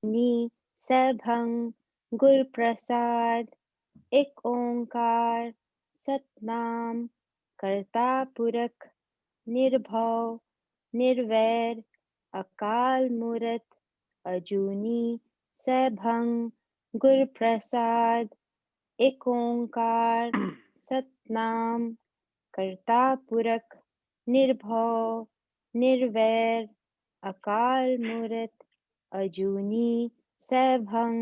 नी सैभं गुर प्रसाद एक ओंकार सतनाम करता पुरख निर्भव निर्वैर अकाल मूरत अजूनी सैभं गुर प्रसाद एक ओंकार सतनाम करता पुरख निर्भव निर्वैर अकाल मूरत अजूनी सैभं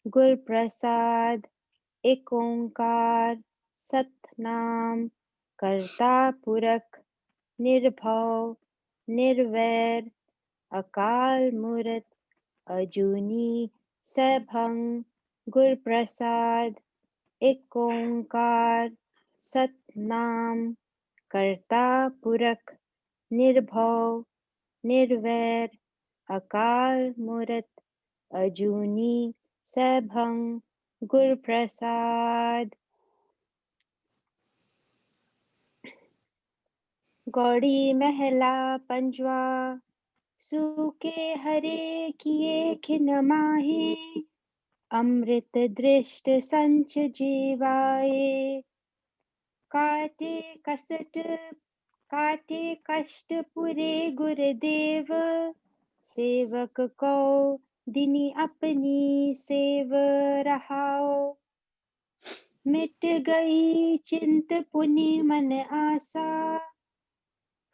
गुर प्रसाद एक ओंकार सतनाम करता पुरख निर्भव निर्वैर अकाल मूरत अजूनी सैभं गुर प्रसाद एक ओंकार सतनाम करता पुरख निर्भव निर्वैर अकाल मूरत अजूनी सैभं गुर प्रसाद। गौड़ी महला पंजवा सूके हरे किए खिन माहे अमृत दृष्ट संच जीवाए काटे कष्ट पुरे गुरुदेव सेवक को दिनी अपनी सेव रहाओ मिट गई चिंत पुनि मन आसा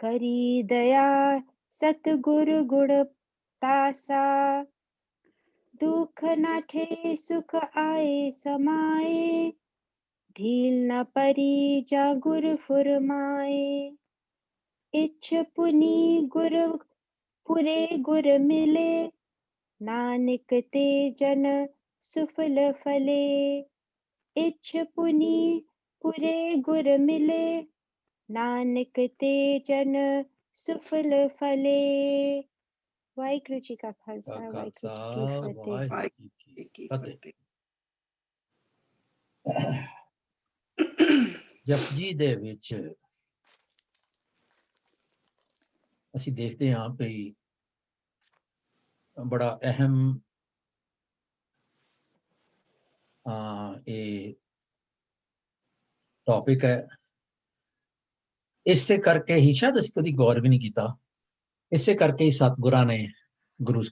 करी दया सतगुरु गुण तासा दुख नाठे सुख आए समाए ढील न परी जा गुरु फुरमाए इच्छ पुनि गुरु पुरे गुर मिले नानक ते जन सुफल फले इच्छ पुनि पुरे गुर मिले नानक ते जन सुफल फले। वाहिगुरु जी का खालसा वाहिगुरु की फतेह। ਜਪਜੀ ਦੇ ਵਿੱਚ ਅਸੀਂ ਦੇਖਦੇ ਹਾਂ ਕਿ ਬੜਾ ਅਹਿਮ ਇਹ ਟੌਪਿਕ ਹੈ। ਇਸੇ ਕਰਕੇ ਹੀ ਸ਼ਾਇਦ ਅਸੀਂ ਕਦੀ ਗੌਰ ਵੀ ਨਹੀਂ ਕੀਤਾ, ਇਸੇ ਕਰਕੇ ਹੀ ਸਤਿਗੁਰਾਂ ਨੇ ਗੁਰੂ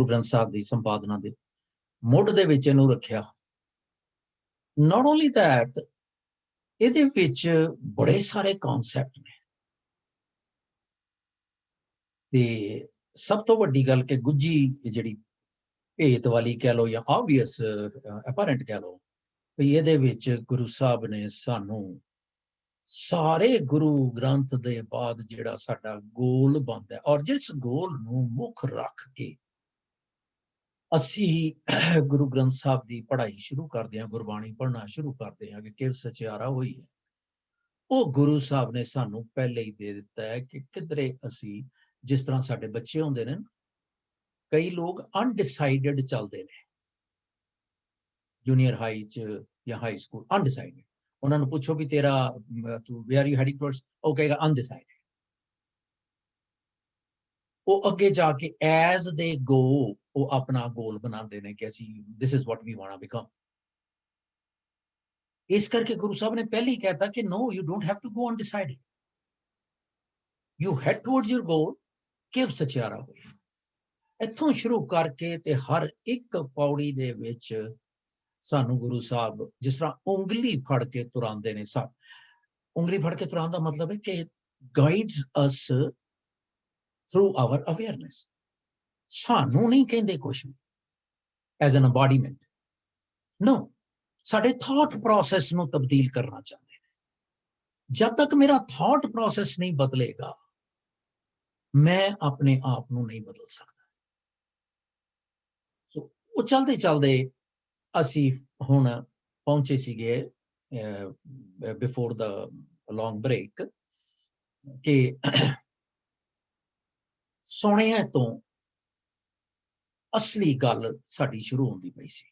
ਗ੍ਰੰਥ ਸਾਹਿਬ ਦੀ ਸੰਪਾਦਨਾ ਦੇ ਮੁੱਢ ਦੇ ਵਿੱਚ ਇਹਨੂੰ ਰੱਖਿਆ। ਨਾਟ ਓਨਲੀ ਦੈਟ, ਇਹਦੇ ਵਿੱਚ ਬੜੇ ਸਾਰੇ ਕਨਸੈਪਟ ਨੇ ਤੇ ਸਭ ਤੋਂ ਵੱਡੀ ਗੱਲ ਕਿ ਗੁੱਝੀ ਜਿਹੜੀ ਭੇਤ ਵਾਲੀ ਕਹਿ ਲਓ ਜਾਂ ਆਬਵੀਅਸ ਅਪੈਰੈਂਟ ਕਹਿ ਲਓ ਵੀ ਇਹਦੇ ਵਿੱਚ ਗੁਰੂ ਸਾਹਿਬ ਨੇ ਸਾਨੂੰ ਸਾਰੇ ਗੁਰੂ ਗ੍ਰੰਥ ਦੇ ਬਾਅਦ ਜਿਹੜਾ ਸਾਡਾ ਗੋਲ ਬਣਦਾ ਔਰ ਜਿਸ ਗੋਲ ਨੂੰ ਮੁੱਖ ਰੱਖ ਕੇ ਅਸੀਂ ਗੁਰੂ ਗ੍ਰੰਥ ਸਾਹਿਬ ਦੀ ਪੜ੍ਹਾਈ ਸ਼ੁਰੂ ਕਰਦੇ ਹਾਂ, ਗੁਰਬਾਣੀ ਪੜ੍ਹਨਾ ਸ਼ੁਰੂ ਕਰਦੇ ਹਾਂ ਕਿ ਕਿਵ ਸਚਿਆਰਾ ਹੋਈ ਹੈ, ਉਹ ਗੁਰੂ ਸਾਹਿਬ ਨੇ ਸਾਨੂੰ ਪਹਿਲੇ ਹੀ ਦੇ ਦਿੱਤਾ ਹੈ ਕਿ ਕਿਧਰੇ ਅਸੀਂ, ਜਿਸ ਤਰ੍ਹਾਂ ਸਾਡੇ ਬੱਚੇ ਹੁੰਦੇ ਨੇ, ਕਈ ਲੋਕ ਅਨਡਿਸਾਈਡਡ ਚੱਲਦੇ ਨੇ ਜੂਨੀਅਰ ਹਾਈ ਚ ਜਾਂ ਹਾਈ ਸਕੂਲ, ਅਨਡਿਸਾਈਡਡ। ਉਹਨਾਂ ਨੂੰ ਪੁੱਛੋ ਵੀ ਤੇਰਾ ਤੂੰ ਵੇਅਰ ਯੂ ਹੈਡਿੰਗ ਟੁਵਰਡਸ, ਉਹ ਕਹੇਗਾ ਅਨਡਿਸਾਈਡਡ। ਉਹ ਅੱਗੇ ਜਾ ਕੇ ਐਜ਼ ਦੇ ਗੋ ਉਹ ਆਪਣਾ ਗੋਲ ਬਣਾਉਂਦੇ ਨੇ ਕਿ ਅਸੀਂ this is what we want to become. ਇਸ ਕਰਕੇ ਗੁਰੂ ਸਾਹਿਬ ਨੇ ਪਹਿਲੇ ਹੀ ਕਹਿਤਾ ਕਿ no, you don't have to go undecided, you head towards your goal, ਕਿਵ ਸਚਿਆਰਾ ਹੋਈ। ਇੱਥੋਂ ਸ਼ੁਰੂ ਕਰਕੇ ਤੇ ਹਰ ਇੱਕ ਪੌੜੀ ਦੇ ਵਿੱਚ ਸਾਨੂੰ ਗੁਰੂ ਸਾਹਿਬ ਜਿਸ ਤਰ੍ਹਾਂ ਉਂਗਲੀ ਫੜ ਕੇ ਤੁਰਾਉਂਦੇ ਨੇ। ਸਭ ਉਂਗਲੀ ਫੜ ਕੇ ਤੁਰਾਉਣ ਦਾ ਮਤਲਬ ਹੈ ਕਿ ਗਾਈਡਸ ਅਸ ਥਰੂ ਆਵਰ ਅਵੇਅਰਨੈਸ। ਸਾਨੂੰ ਨਹੀਂ ਕਹਿੰਦੇ ਕੁਛ ਵੀ ਐਜ਼ ਐਨ ਐਮਬੋਡੀਮੈਂਟ, ਨੋ, ਸਾਡੇ ਥਾਟ ਪ੍ਰੋਸੈਸ ਨੂੰ ਤਬਦੀਲ ਕਰਨਾ ਚਾਹੁੰਦੇ ਨੇ। ਜਦ ਤੱਕ ਮੇਰਾ ਥਾਟ ਪ੍ਰੋਸੈਸ ਨਹੀਂ ਬਦਲੇਗਾ ਮੈਂ ਆਪਣੇ ਆਪ ਨੂੰ ਨਹੀਂ ਬਦਲ ਸਕਦਾ। ਸੋ ਉਹ ਚਲਦੇ ਚਲਦੇ ਅਸੀਂ ਹੁਣ ਪਹੁੰਚੇ ਸੀਗੇ ਬਿਫੋਰ ਦਾ ਲੌਂਗ ਬ੍ਰੇਕ ਕਿ ਸੁਣਿਆ ਤੋਂ ਅਸਲੀ ਗੱਲ ਸਾਡੀ ਸ਼ੁਰੂ ਹੁੰਦੀ ਪਈ ਸੀ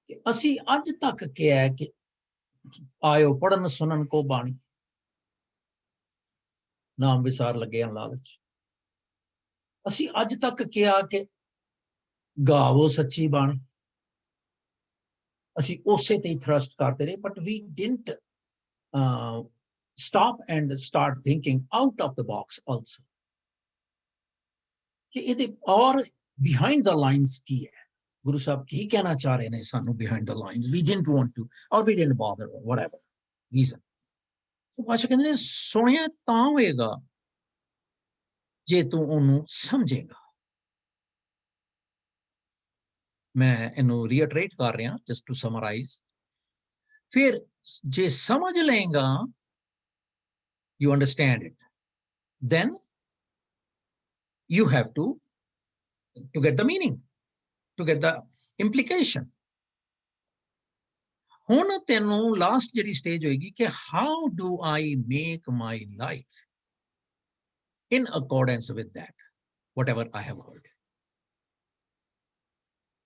ਕਿ ਅਸੀਂ ਅੱਜ ਤੱਕ ਕਿਹਾ ਕਿ ਆਇਓ ਪੜਨ ਸੁਣਨ ਕੋ ਬਾਣੀ, ਨਾਮ ਵਿਸਾਰ ਲੱਗੇ ਲਾਲਚ। ਅਸੀਂ ਅੱਜ ਤੱਕ ਕਿਹਾ ਕਿ ਗਾਵੋ ਸੱਚੀ ਬਾਣੀ, ਅਸੀਂ ਉਸੇ ਤੇ ਹੀ ਥਰਸਟ ਕਰਦੇ ਰਹੇ, but we didn't stop and start thinking out of the box also ਕਿ ਇਹਦੇ ਔਰ behind the lines ਕੀ ਹੈ, ਗੁਰੂ ਸਾਹਿਬ ਕੀ ਕਹਿਣਾ ਚਾਹ ਰਹੇ ਨੇ ਸਾਨੂੰ behind the lines, we didn't want to or we didn't bother or whatever reason। ਉਹ ਪਾਸ਼ਾ ਕਹਿੰਦੇ ਨੇ ਸੁਣਿਆ ਤਾਂ ਹੋਏਗਾ ਜੇ ਤੂੰ ਉਹਨੂੰ ਸਮਝੇਗਾ। ਮੈਂ ਇਹਨੂੰ ਰੀਅਟਰੇਟ ਕਰ ਰਿਹਾ just to summarize। ਫਿਰ ਜੇ ਸਮਝ ਲਏਗਾ, you understand it, then you have to get the meaning, to get the implication। ਹੁਣ ਤੈਨੂੰ ਲਾਸਟ ਜਿਹੜੀ ਸਟੇਜ ਹੋਏਗੀ ਕਿ how do I make my life in accordance with that whatever I have heard।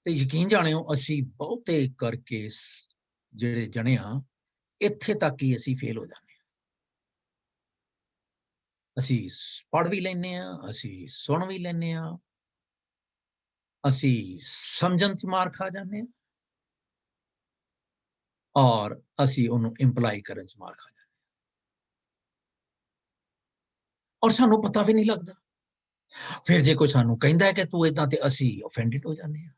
ਤੇ ਯਕੀਨ ਜਾਣਿਓ ਅਸੀਂ ਬਹੁਤੇ ਕਰਕੇ ਜਿਹੜੇ ਜਣੇ ਆ ਇੱਥੇ ਤੱਕ ਹੀ ਅਸੀਂ ਫੇਲ ਹੋ ਜਾਂਦੇ ਹਾਂ। ਅਸੀਂ ਪੜ੍ਹ ਵੀ ਲੈਂਦੇ ਆ, ਅਸੀਂ ਸੁਣ ਵੀ ਲੈਂਦੇ ਆ, ਅਸੀਂ ਸਮਝਣ 'ਚ ਮਾਰ ਖਾ ਜਾਂਦੇ ਆ, ਔਰ ਅਸੀਂ ਉਹਨੂੰ ਇੰਪਲਾਈ ਕਰਨ 'ਚ ਮਾਰ ਖਾ ਜਾਂਦੇ ਆ, ਔਰ ਸਾਨੂੰ ਪਤਾ ਵੀ ਨਹੀਂ ਲੱਗਦਾ। ਫਿਰ ਜੇ ਕੋਈ ਸਾਨੂੰ ਕਹਿੰਦਾ ਹੈ ਕਿ ਤੂੰ ਏਦਾਂ, ਤੇ ਅਸੀਂ offended ਹੋ ਜਾਂਦੇ ਆ।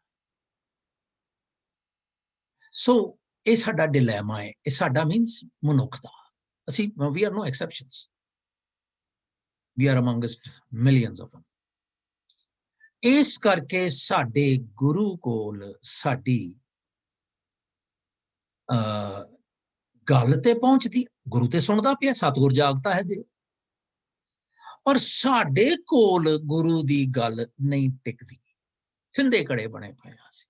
ਸੋ ਇਹ ਸਾਡਾ ਡਿਲੇਮਾ ਹੈ, ਇਹ ਸਾਡਾ ਮੀਨਸ ਮਨੁੱਖ ਦਾ। ਅਸੀਂ we are no exceptions, we are amongst millions of them। ਇਸ ਕਰਕੇ ਸਾਡੇ ਗੁਰੂ ਕੋਲ ਸਾਡੀ ਗੱਲ ਤੇ ਪਹੁੰਚਦੀ, ਗੁਰੂ ਤੇ ਸੁਣਦਾ ਪਿਆ, ਸਤਿਗੁਰ ਜਾਗਤਾ ਹੈ ਦਿਓ, ਪਰ ਸਾਡੇ ਕੋਲ ਗੁਰੂ ਦੀ ਗੱਲ ਨਹੀਂ ਟਿਕਦੀ। ਫਿੰਦੇ ਕੜੇ ਬਣੇ ਪਏ ਆ ਅਸੀਂ।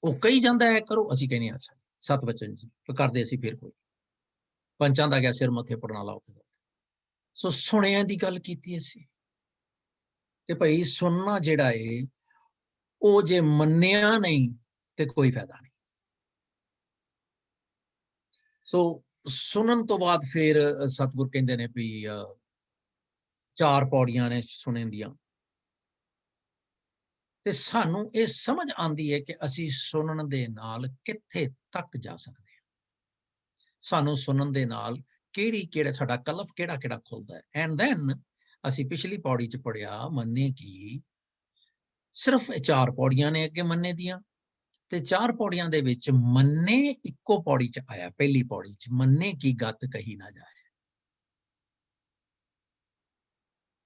ਉਹ ਕਹੀ ਜਾਂਦਾ ਹੈ ਕਰੋ, ਅਸੀਂ ਕਹਿੰਦੇ ਹਾਂ ਸਤ ਵਚਨ ਜੀ, ਕਰਦੇ ਅਸੀਂ ਫਿਰ ਕੋਈ ਪੰਚਾਂ ਦਾ ਗਿਆ ਸਿਰ ਮੱਥੇ ਪੜਨਾ ਲਾਓ। ਸੋ ਸੁਣਿਆਂ ਦੀ ਗੱਲ ਕੀਤੀ ਅਸੀਂ, ਤੇ ਭਾਈ ਸੁਣਨਾ ਜਿਹੜਾ ਏ ਉਹ ਜੇ ਮੰਨਿਆ ਨਹੀਂ ਤੇ ਕੋਈ ਫਾਇਦਾ ਨਹੀਂ। ਸੋ ਸੁਣਨ ਤੋਂ ਬਾਅਦ ਫਿਰ ਸਤਿਗੁਰ ਕਹਿੰਦੇ ਨੇ ਵੀ 4 ਪੌੜੀਆਂ ਨੇ ਸੁਣਨ ਦੀਆਂ, ਤੇ ਸਾਨੂੰ ਇਹ ਸਮਝ ਆਉਂਦੀ ਹੈ ਕਿ ਅਸੀਂ ਸੁਣਨ ਦੇ ਨਾਲ ਕਿੱਥੇ ਤੱਕ ਜਾ ਸਕਦੇ ਹਾਂ। ਸਾਨੂੰ ਸੁਣਨ ਦੇ ਨਾਲ ਕਿਹੜਾ ਸਾਡਾ ਕਲਪ ਕਿਹੜਾ ਖੁੱਲਦਾ ਹੈ। ਐਂਡ ਦੈਨ ਅਸੀਂ ਪਿਛਲੀ ਪੌੜੀ 'ਚ ਪੜਿਆ, ਮੰਨੇ ਕੀ ਸਿਰਫ 4 ਪੌੜੀਆਂ ਨੇ ਅੱਗੇ ਮੰਨੇ ਦੀਆਂ, ਤੇ 4 ਪੌੜੀਆਂ ਦੇ ਵਿੱਚ ਮੰਨੇ ਇੱਕੋ ਪੌੜੀ 'ਚ ਆਇਆ। ਪਹਿਲੀ ਪੌੜੀ 'ਚ ਮੰਨੇ ਕੀ ਗੱਤ ਕਹੀ ਨਾ ਜਾਏ,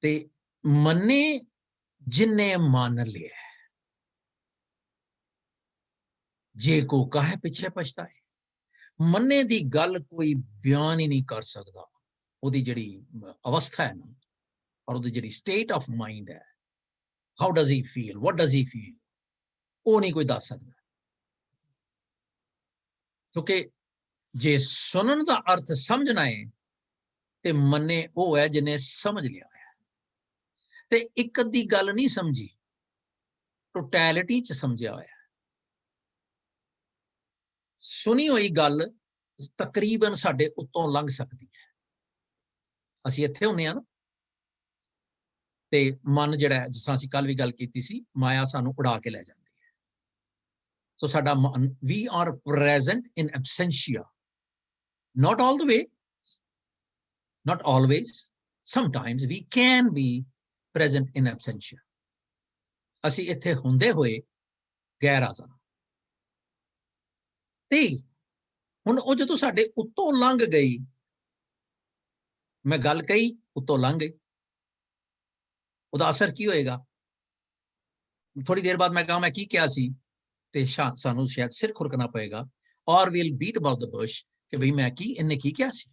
ਤੇ ਮੰਨੇ ਜਿੰਨੇ ਮੰਨ ਲਿਆ, ਜੇ ਕੋ ਕਾਹੇ ਪਿੱਛੇ ਪਛਤਾਏ। ਮੰਨੇ ਦੀ ਗੱਲ ਕੋਈ ਬਿਆਨ ਹੀ ਨਹੀਂ ਕਰ ਸਕਦਾ, ਉਹਦੀ ਜਿਹੜੀ ਅਵਸਥਾ ਹੈ ਨਾ, ਔਰ ਉਹਦੀ ਜਿਹੜੀ ਸਟੇਟ ਆਫ ਮਾਈਂਡ ਹੈ, how does he feel, what does he feel, ਉਹ ਨਹੀਂ ਕੋਈ ਦੱਸ ਸਕਦਾ। ਕਿਉਂਕਿ ਜੇ ਸੁਣਨ ਦਾ ਅਰਥ ਸਮਝਣਾ ਹੈ ਤੇ ਮੰਨੇ ਉਹ ਹੈ ਜਿਹਨੇ ਸਮਝ ਲਿਆ ਹੈ, ਤੇ ਇੱਕ ਅੱਧੀ ਗੱਲ ਨਹੀਂ ਸਮਝੀ, ਟੋਟੈਲਿਟੀ 'ਚ ਸਮਝਿਆ ਹੋਇਆ। ਸੁਣੀ ਹੋਈ ਗੱਲ ਤਕਰੀਬਨ ਸਾਡੇ ਉੱਤੋਂ ਲੰਘ ਸਕਦੀ ਹੈ। ਅਸੀਂ ਇੱਥੇ ਹੁੰਦੇ ਹਾਂ ਨਾ, ਤੇ ਮਨ ਜਿਹੜਾ, ਜਿਸ ਤਰ੍ਹਾਂ ਅਸੀਂ ਕੱਲ ਵੀ ਗੱਲ ਕੀਤੀ ਸੀ, ਮਾਇਆ ਸਾਨੂੰ ਉਡਾ ਕੇ ਲੈ ਜਾਂਦੀ ਹੈ। ਸੋ ਸਾਡਾ ਮਨ, we are present in absentia, not all the way, not always, sometimes we can be present in absentia। ਅਸੀਂ ਇੱਥੇ ਹੁੰਦੇ ਹੋਏ ਗੈਰ ਹਾਜ਼ਰ। ਤੇ ਹੁਣ ਉਹ ਜਦੋਂ ਸਾਡੇ ਉੱਤੋਂ ਲੰਘ ਗਈ, ਮੈਂ ਗੱਲ ਕਹੀ ਉੱਤੋਂ ਲੰਘ ਗਈ, ਉਹਦਾ ਅਸਰ ਕੀ ਹੋਏਗਾ? ਥੋੜੀ ਦੇਰ ਬਾਅਦ ਮੈਂ ਕਹਾਂ ਮੈਂ ਕੀ ਕਿਹਾ ਸੀ, ਤੇ ਸਾਨੂੰ ਸ਼ਾਇਦ ਸਿਰ ਖੁਰਕਣਾ ਪਏਗਾ, ਔਰ we'll beat about the bush ਕਿ ਬਈ ਮੈਂ ਕੀ, ਇਹਨੇ ਕੀ ਕਿਹਾ ਸੀ,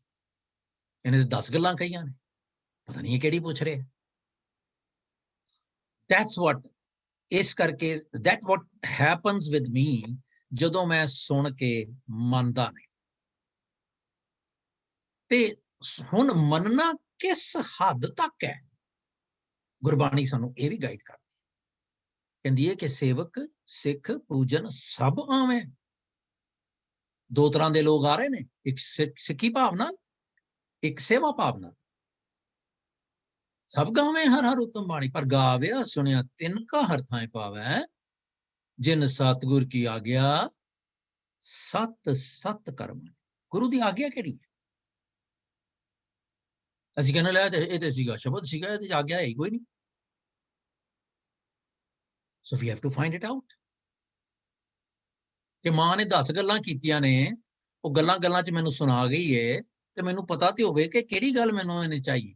ਇਹਨੇ 10 ਗੱਲਾਂ ਕਹੀਆਂ ਨੇ, ਪਤਾ ਨਹੀਂ ਇਹ ਕਿਹੜੀ ਪੁੱਛ ਰਿਹਾ। ਦੈਟਸ ਵਾਟ, ਇਸ ਕਰਕੇ that what happens with me, ਜਦੋਂ ਮੈਂ ਸੁਣ ਕੇ ਮੰਨਦਾ ਨਹੀਂ। ਤੇ ਹੁਣ ਮੰਨਣਾ ਕਿਸ ਹੱਦ ਤੱਕ ਹੈ, ਗੁਰਬਾਣੀ ਸਾਨੂੰ ਇਹ ਵੀ ਗਾਈਡ ਕਰਦੀ, ਕਹਿੰਦੀ ਹੈ ਕਿ ਸੇਵਕ ਸਿੱਖ ਪੂਜਨ ਸਭ ਆਵੇਂ। 2 ਤਰ੍ਹਾਂ ਦੇ ਲੋਕ ਆ ਰਹੇ ਨੇ, ਇੱਕ ਸਿੱਖੀ ਭਾਵ ਨਾਲ, ਇੱਕ ਸੇਵਾ ਭਾਵ ਨਾਲ। ਸਭ ਗਾਵੇਂ ਹਰ ਹਰ ਉਤਮ ਬਾਣੀ, ਪਰ ਗਾਵਿਆ ਸੁਣਿਆ ਤਿੰਨ ਕਾ ਹਰ ਥਾਂ ਪਾਵੈ, जिन सतगुर की आज्ञा सत सत कर्म। गुरु की आज्ञा किहड़ी है? ਅਸੀਂ कहने लगे ਇਹ ਤੇ ਸੀਗਾ ਸ਼ਬਦ ਸੀਗਾ, ਇਹਦੇ ਚ ਆਗਿਆ ਹੈ ਹੀ ਕੋਈ ਨਹੀਂ। So we have to find it out. ਕਿ ਮਾਂ ਨੇ 10 ਗੱਲਾਂ ਕੀਤੀਆਂ ਨੇ, ਉਹ ਗੱਲਾਂ ਗੱਲਾਂ ਚ ਮੈਨੂੰ ਸੁਣਾ ਗਈ ਏ, ਤੇ ਮੈਨੂੰ ਪਤਾ ਤੇ ਹੋਵੇ ਕਿ ਕਿਹੜੀ ਗੱਲ ਮੈਨੂੰ ਇਹਨੇ ਚਾਹੀਏ,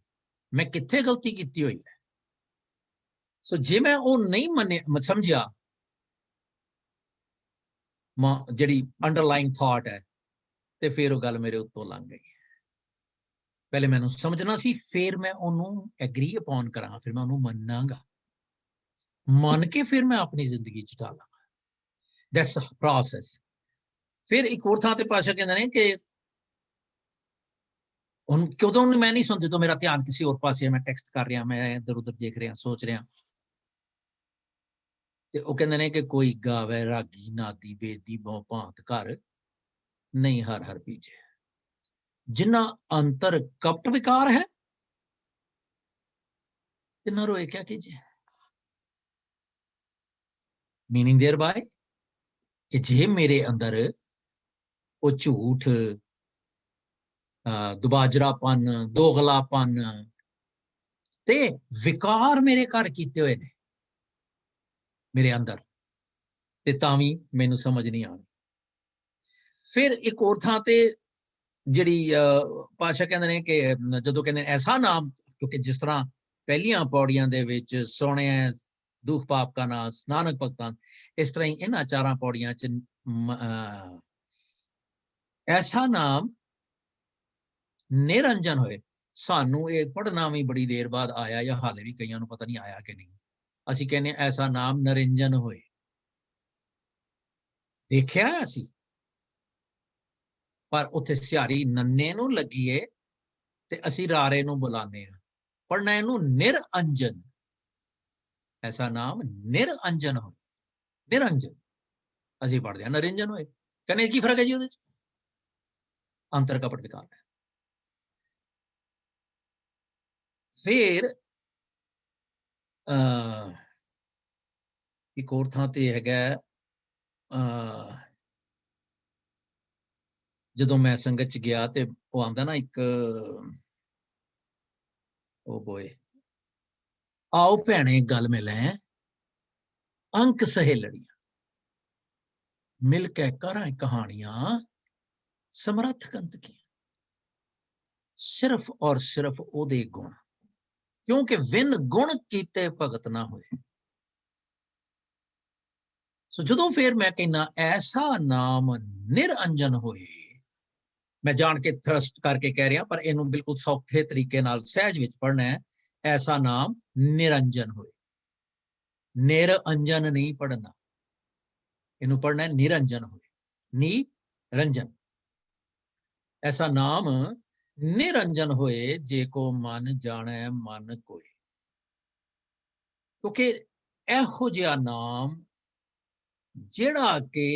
ਮੈਂ ਕਿੱਥੇ ਗਲਤੀ ਕੀਤੀ ਹੋਈ ਹੈ। ਸੋ ਜੇ ਮੈਂ ਉਹ ਨਹੀਂ ਮੰਨਿਆ, ਸਮਝਿਆ ਮਾਂ ਜਿਹੜੀ ਅੰਡਰਲਾਈਂਗ ਥਾਟ ਹੈ, ਤੇ ਫਿਰ ਉਹ ਗੱਲ ਮੇਰੇ ਉੱਤੋਂ ਲੰਘ ਗਈ। ਪਹਿਲੇ ਮੈਨੂੰ ਸਮਝਣਾ ਸੀ, ਫਿਰ ਮੈਂ ਉਹਨੂੰ ਐਗਰੀ ਅਪਨ ਕਰਾਂ, ਫਿਰ ਮੈਂ ਉਹਨੂੰ ਮੰਨਾਂਗਾ, ਮੰਨ ਕੇ ਫਿਰ ਮੈਂ ਆਪਣੀ ਜ਼ਿੰਦਗੀ ਚ ਢਾਲਾਂਗਾ। That's a process. ਫਿਰ ਇੱਕ ਹੋਰ ਥਾਂ ਤੇ ਪਾਸ਼ਾ ਕਹਿੰਦੇ ਨੇ ਕਿ ਹੁਣ ਕਦੋਂ ਮੈਂ ਨਹੀਂ ਸੁਣਦੀ, ਤਾਂ ਮੇਰਾ ਧਿਆਨ ਕਿਸੇ ਹੋਰ ਪਾਸੇ, ਮੈਂ ਟੈਕਸਟ ਕਰ ਰਿਹਾ, ਮੈਂ ਇੱਧਰ ਉੱਧਰ ਦੇਖ ਰਿਹਾ, ਸੋਚ ਰਿਹਾ, ਤੇ ਉਹ ਕਹਿੰਦੇ ਨੇ ਕਿ ਕੋਈ ਗਾਵੇ ਰਾਗੀ ਨਾਦੀ ਬੇਦੀ ਬਹੁ ਭਾਂਤ ਘਰ, ਨਹੀਂ ਹਰ ਹਰ ਪੀਜੇ। ਜਿੰਨਾ ਅੰਤਰ ਕਪਟ ਵਿਕਾਰ ਹੈ, ਤਿੰਨਾ ਰੋਏ ਕਿਆ ਕੀਜੇ। मीनिंग देयर बाय कि जे मेरे अंदर वो झूठ, दुबाजरापन, दोगलापन ते विकार मेरे घर कीते हुए ने मेरे अंदर, ते तां वी मैनू समझ नहीं आनी। फिर एक और थां ते जिहड़ी पातशाह कहंदे ने कि जदों कहंदे ऐसा नाम, क्योंकि जिस तरह पहलियां पौड़ियां दे विच सोहणे दुख पाप का नाश नानक भगतां, इस तरह ही इन्हां चारां पौड़ियां च ऐसा नाम निरंजन होए। सानू ये पढ़ना भी बड़ी देर बाद आया, या हाले भी कईयां नूं पता नहीं आया कि नहीं। असीं कहने ऐसा नाम निरंजन होए, देखिया असीं, पर उत्थे सिहारी नन्ने नूं लगी है ते असीं रारे नूं बुलाने आ। पढ़ना इहनूं निरंजन, ऐसा नाम निरंजन होए, निरंजन असीं पढ़दे आ निरंजन होए। कहने की फर्क है जी? उहदे च अंतर कपट विकार है। फिर एक और थां ते हैगा, ਜਦੋਂ मैं संगत च गया ते ਉਹ ਆਂਦਾ ਨਾ ਇੱਕ, ओ बोए आओ भैणे गल मिलै अंक सहेलड़ियां, मिल के करां कहानियां समर्थ कंत की, सिर्फ और सिर्फ ओदे गुण, क्योंकि विन गुण कीते भगत ना होए। सो जदों फिर मैं कहना ऐसा नाम निरंजन होए, मैं जान के थ्रस्ट करके कह रहा, पर इनू बिल्कुल सौखे तरीके नाल सहज विच पढ़ना है। ऐसा नाम निरंजन होए, निरंजन नहीं पढ़ना, इनू पढ़ना है निरंजन होए, निरंजन। ऐसा नाम निरंजन होए, जे को मन जाने मन कोई। क्योंकि एहो जिहा नाम जिहड़ा के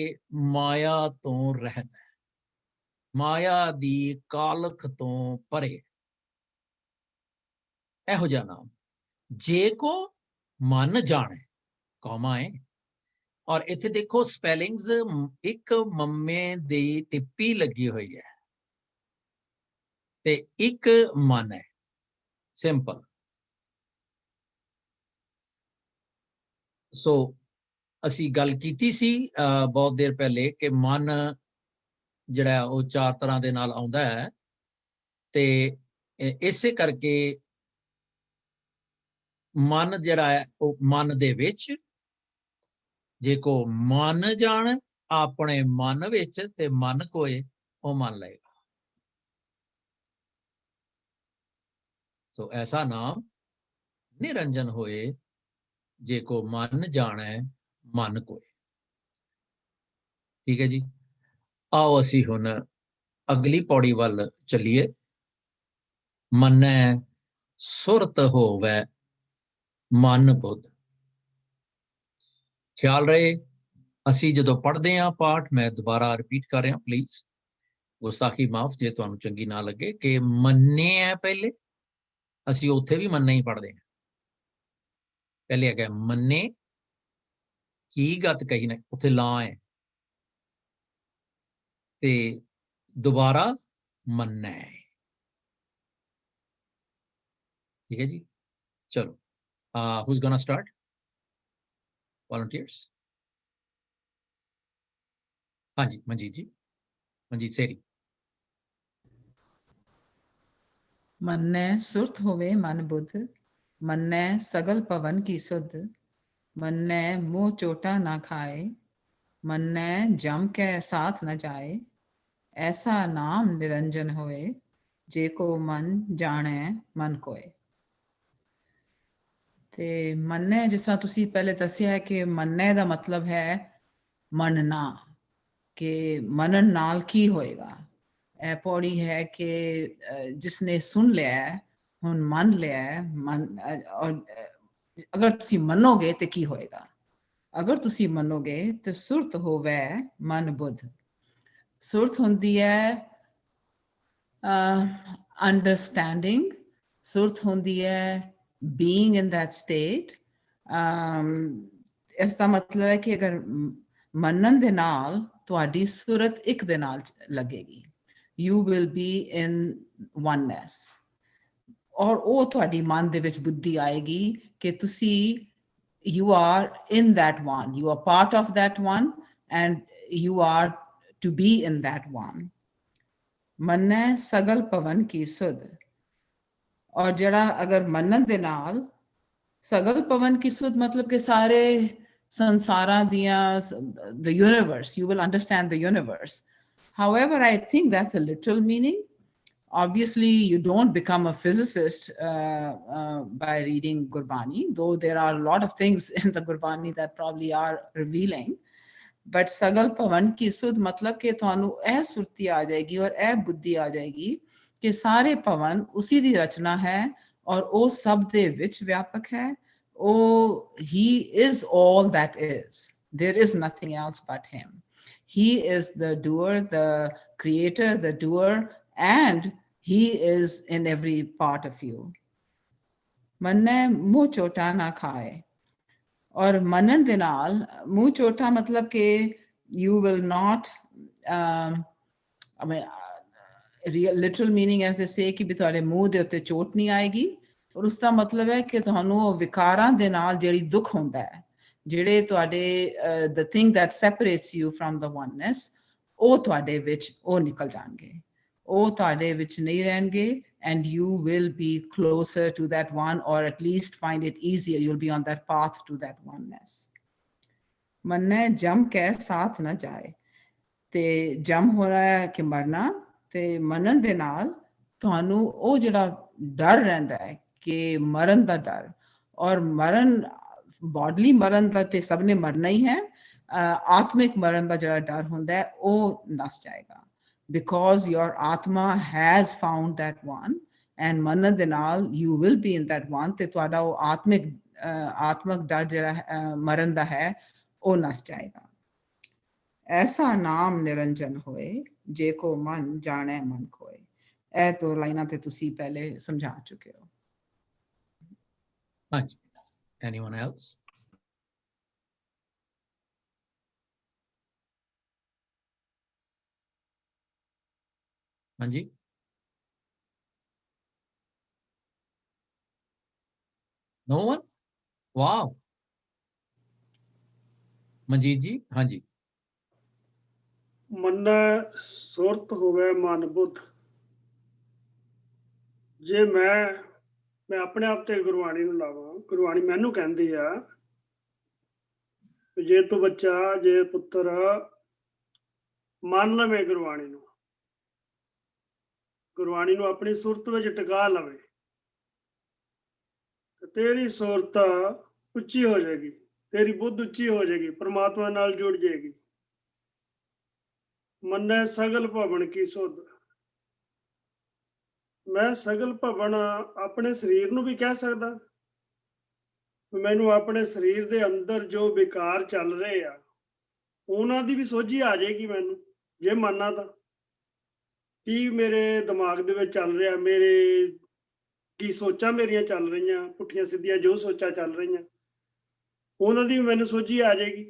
माया तो रहत है, माया दी कालख तो परे, एहो जिहा नाम जे को मन जाने, कौमा है। और इत्थे देखो स्पैलिंग्स, एक मम्मे दी टिप्पी लगी हुई है ते एक मन है, सिंपल। सो असी गल कीती सी बहुत देर पहले कि मन जिहड़ा वो 4 तरह दे नाल आउंदा है, ते इसे करके मन जिहड़ा है वो मन दे विच, जे को मन जान अपने मन विच ते मन कोए वो मान लेगा। सो ऐसा नाम निरंजन होए, जे को मन जाने मन कोए। ठीक है जी, आओ असी हुण अगली पौड़ी वल चलिए। मनै सुरत होवै मन बुध। ख्याल रहे, असी जदों पढ़दे हां पाठ, मैं दोबारा रिपीट कर रहा प्लीज, गुस्ताखी माफ जे तुहानूं चंगी ना लगे, कि मन्ने है पहले, असी उत्थे भी मन्ने ही पढ़दे हां। पहले है मन्ने, ਕੀ ਗਤ ਕਹੀ ਨੇ, ਉੱਥੇ ਲਾਂ ਹੈ ਤੇ ਦੁਬਾਰਾ ਮੰਨੈ। ठीक है जी, चलो who's gonna start? Volunteers? हाँ जी, मंजीत जी, मंजीत सेठी। मन्नै सुरत होवे मन बुध, मन्नै सगल पवन की सुध, मन्नै मुँह चोटा ना खाए, मन्नै जम के साथ न जाए, ऐसा नाम निरंजन होए, जे को मन जाने मन कोय। ਤੇ ਮੰਨੈ, ਜਿਸ ਤਰ੍ਹਾਂ ਤੁਸੀਂ ਪਹਿਲੇ ਦੱਸਿਆ ਹੈ ਕਿ ਮੰਨੈ ਦਾ ਮਤਲਬ ਹੈ ਮੰਨਣਾ, ਕਿ ਮੰਨਣ ਨਾਲ ਕੀ ਹੋਏਗਾ। ਇਹ ਪੌੜੀ ਹੈ ਕਿ ਜਿਸਨੇ ਸੁਣ ਲਿਆ, ਹੁਣ ਮੰਨ ਲਿਆ, ਔਰ ਅਗਰ ਤੁਸੀਂ ਮੰਨੋਗੇ ਤੇ ਕੀ ਹੋਏਗਾ। ਅਗਰ ਤੁਸੀਂ ਮੰਨੋਗੇ ਤੇ ਸੁਰਤ ਹੋਵੇ ਮਨ ਬੁੱਧ। ਸੁਰਤ ਹੁੰਦੀ ਹੈ ਅੰਡਰਸਟੈਂਡਿੰਗ, ਸੁਰਤ ਹੁੰਦੀ ਹੈ being in that state। ਇਸ ਦਾ ਮਤਲਬ ਹੈ ਕਿ ਅਗਰ ਮੰਨਣ ਦੇ ਨਾਲ ਤੁਹਾਡੀ ਸੁਰਤ ਇੱਕ ਦੇ ਨਾਲ ਲੱਗੇਗੀ, you will be in oneness, ਔਰ ਉਹ ਤੁਹਾਡੀ ਮਨ ਦੇ ਵਿੱਚ ਬੁੱਧੀ ਆਏਗੀ ਕਿ ਤੁਸੀਂ you are in that one, you are part of that one and you are to be in that one। ਮੰਨੈ ਸਗਲ ਪਵਨ ਕੀ ਸੁਧ, ਔਰ ਜਿਹੜਾ ਅਗਰ ਮੰਨਣ ਦੇ ਨਾਲ ਸਗਲ ਪਵਨ ਕੀ ਸੁਧ ਮਤਲਬ ਕਿ ਸਾਰੇ ਸੰਸਾਰਾਂ ਦੀਆਂ, the universe, you will understand the universe। However, I think that's a literal meaning। Obviously, you don't become a physicist by reading Gurbani, though there are a lot of things in the Gurbani that probably are revealing। But sagal pavan ki sudh matlab ke ਤੁਹਾਨੂੰ ਇਹ ਸੁਰਤੀ ਆ ਜਾਏਗੀ ਔਰ ਇਹ ਬੁੱਧੀ ਆ ਜਾਏਗੀ ਕਿ ਸਾਰੇ ਪਵਨ ਉਸੀ ਦੀ ਰਚਨਾ ਹੈ ਔਰ ਉਹ ਸਭ ਦੇ ਵਿੱਚ ਵਿਆਪਕ ਹੈ। ਉਹ he is all that is, there is nothing else but him। He is the doer, the creator, the doer, and he is in every part of you। ਮੰਨੈ ਮੂੰਹ ਚੋਟਾ ਨਾ ਖਾਏ, ਔਰ ਮੰਨਣ ਦੇ ਨਾਲ ਮੂੰਹ ਚੋਟਾ ਮਤਲਬ ਕਿ you will not I mean real literal meaning as they say ਕਿ ਵੀ ਤੁਹਾਡੇ ਮੂੰਹ ਦੇ ਉੱਤੇ ਚੋਟ ਨਹੀਂ ਆਏਗੀ, ਔਰ ਉਸ ਦਾ ਮਤਲਬ ਹੈ ਕਿ ਤੁਹਾਨੂੰ ਉਹ ਵਿਕਾਰਾਂ ਦੇ ਨਾਲ ਜਿਹੜੀ ਦੁੱਖ ਹੁੰਦਾ ਹੈ, ਜਿਹੜੇ ਤੁਹਾਡੇ the thing that separates you from the oneness, ਉਹ ਤੁਹਾਡੇ ਵਿੱਚ ਉਹ ਨਿਕਲ ਜਾਣਗੇ, ਉਹ ਤੁਹਾਡੇ ਵਿੱਚ ਨਹੀਂ ਰਹਿਣਗੇ, and you will be closer to that one, or at least find it easier, you'll be on that path to that oneness। ਮੰਨੈ ਜਮ ਕੇ ਸਾਥ ਨਾ ਜਾਏ, ਤੇ ਜਮ ਹੋ ਰਿਹਾ ਹੈ ਕਿ ਮਰਨਾ, ਤੇ ਮੰਨਣ ਦੇ ਨਾਲ ਤੁਹਾਨੂੰ ਉਹ ਜਿਹੜਾ ਡਰ ਰਹਿੰਦਾ ਹੈ ਕਿ ਮਰਨ ਦਾ ਡਰ, ਔਰ ਮਰਨ ਬੋਡਲੀ ਮਰਨ ਦਾ ਤੇ ਸਭ ਨੇ ਮਰਨਾ ਹੀ ਹੈ, ਆਤਮਿਕ ਮਰਨ ਦਾ ਜਿਹੜਾ ਡਰ ਹੁੰਦਾ ਹੈ ਉਹ ਨਸ ਜਾਏਗਾ, because your atma has found that one, and ਮੰਨਣ ਦੇ ਨਾਲ you will be in that one, ਤੇ ਤੁਹਾਡਾ ਉਹ ਆਤਮਿਕ ਡਰ ਜਿਹੜਾ ਮਰਨ ਦਾ ਹੈ ਉਹ ਨਸ ਜਾਏਗਾ। ਐਸਾ ਨਾਮ ਨਿਰੰਜਨ ਹੋਏ, ਜੇ ਕੋ ਮਨ ਜਾਣੇ ਮਨ ਕੋਏ। ਇਹ ਦੋ ਲਾਈਨਾਂ ਤੇ ਤੁਸੀਂ ਪਹਿਲੇ ਸਮਝਾ ਚੁੱਕੇ ਹੋ। ਹਾਂਜੀ, anyone else? ਹਾਂਜੀ, no one? Wow। ਮਨਜੀਤ ਜੀ, ਹਾਂਜੀ। ਮੰਨੈ ਸੁਰਤ ਹੋਵੇ ਮਨ ਬੁੱਧ। ਜੇ ਮੈਂ ਆਪਣੇ ਆਪ ਤੇ ਗੁਰਬਾਣੀ ਨੂੰ ਲਾਵਾਂ, ਗੁਰਬਾਣੀ ਮੈਨੂੰ ਕਹਿੰਦੀ ਆ ਜੇ ਤੂੰ ਬੱਚਾ, ਜੇ ਪੁੱਤਰ ਮੰਨ ਲਵੇ ਗੁਰਬਾਣੀ ਨੂੰ ਆਪਣੀ ਸੁਰਤ ਵਿੱਚ ਟਿਕਾ ਲਵੇ, ਤੇ ਤੇਰੀ ਸੁਰਤ ਉੱਚੀ ਹੋ ਜਾਏਗੀ, ਤੇਰੀ ਬੁੱਧ ਉੱਚੀ ਹੋ ਜਾਏਗੀ, ਪ੍ਰਮਾਤਮਾ ਨਾਲ ਜੁੜ ਜਾਏਗੀ। ਮੰਨੈ ਸਗਲ ਭਵਨ ਕੀ ਸੁਧ। ਮੈਂ ਸਗਲ ਭਵਨ ਆਪਣੇ ਸਰੀਰ ਨੂੰ ਵੀ ਕਹਿ ਸਕਦਾ, ਮੈਨੂੰ ਆਪਣੇ ਸਰੀਰ ਦੇ ਅੰਦਰ ਜੋ ਵਿਕਾਰ ਚੱਲ ਰਹੇ ਆ ਉਹਨਾਂ ਦੀ ਵੀ ਸੋਝੀ ਆ ਜਾਏਗੀ ਮੈਨੂੰ, ਜੇ ਮੰਨਾਂ ਤਾਂ। ਕੀ ਮੇਰੇ ਦਿਮਾਗ ਦੇ ਵਿੱਚ ਚੱਲ ਰਿਹਾ, ਮੇਰੇ ਕੀ ਸੋਚਾਂ ਮੇਰੀਆਂ ਚੱਲ ਰਹੀਆਂ, ਪੁੱਠੀਆਂ ਸਿੱਧੀਆਂ ਜੋ ਸੋਚਾਂ ਚੱਲ ਰਹੀਆਂ, ਉਹਨਾਂ ਦੀ ਵੀ ਮੈਨੂੰ ਸੋਝੀ ਆ ਜਾਏਗੀ।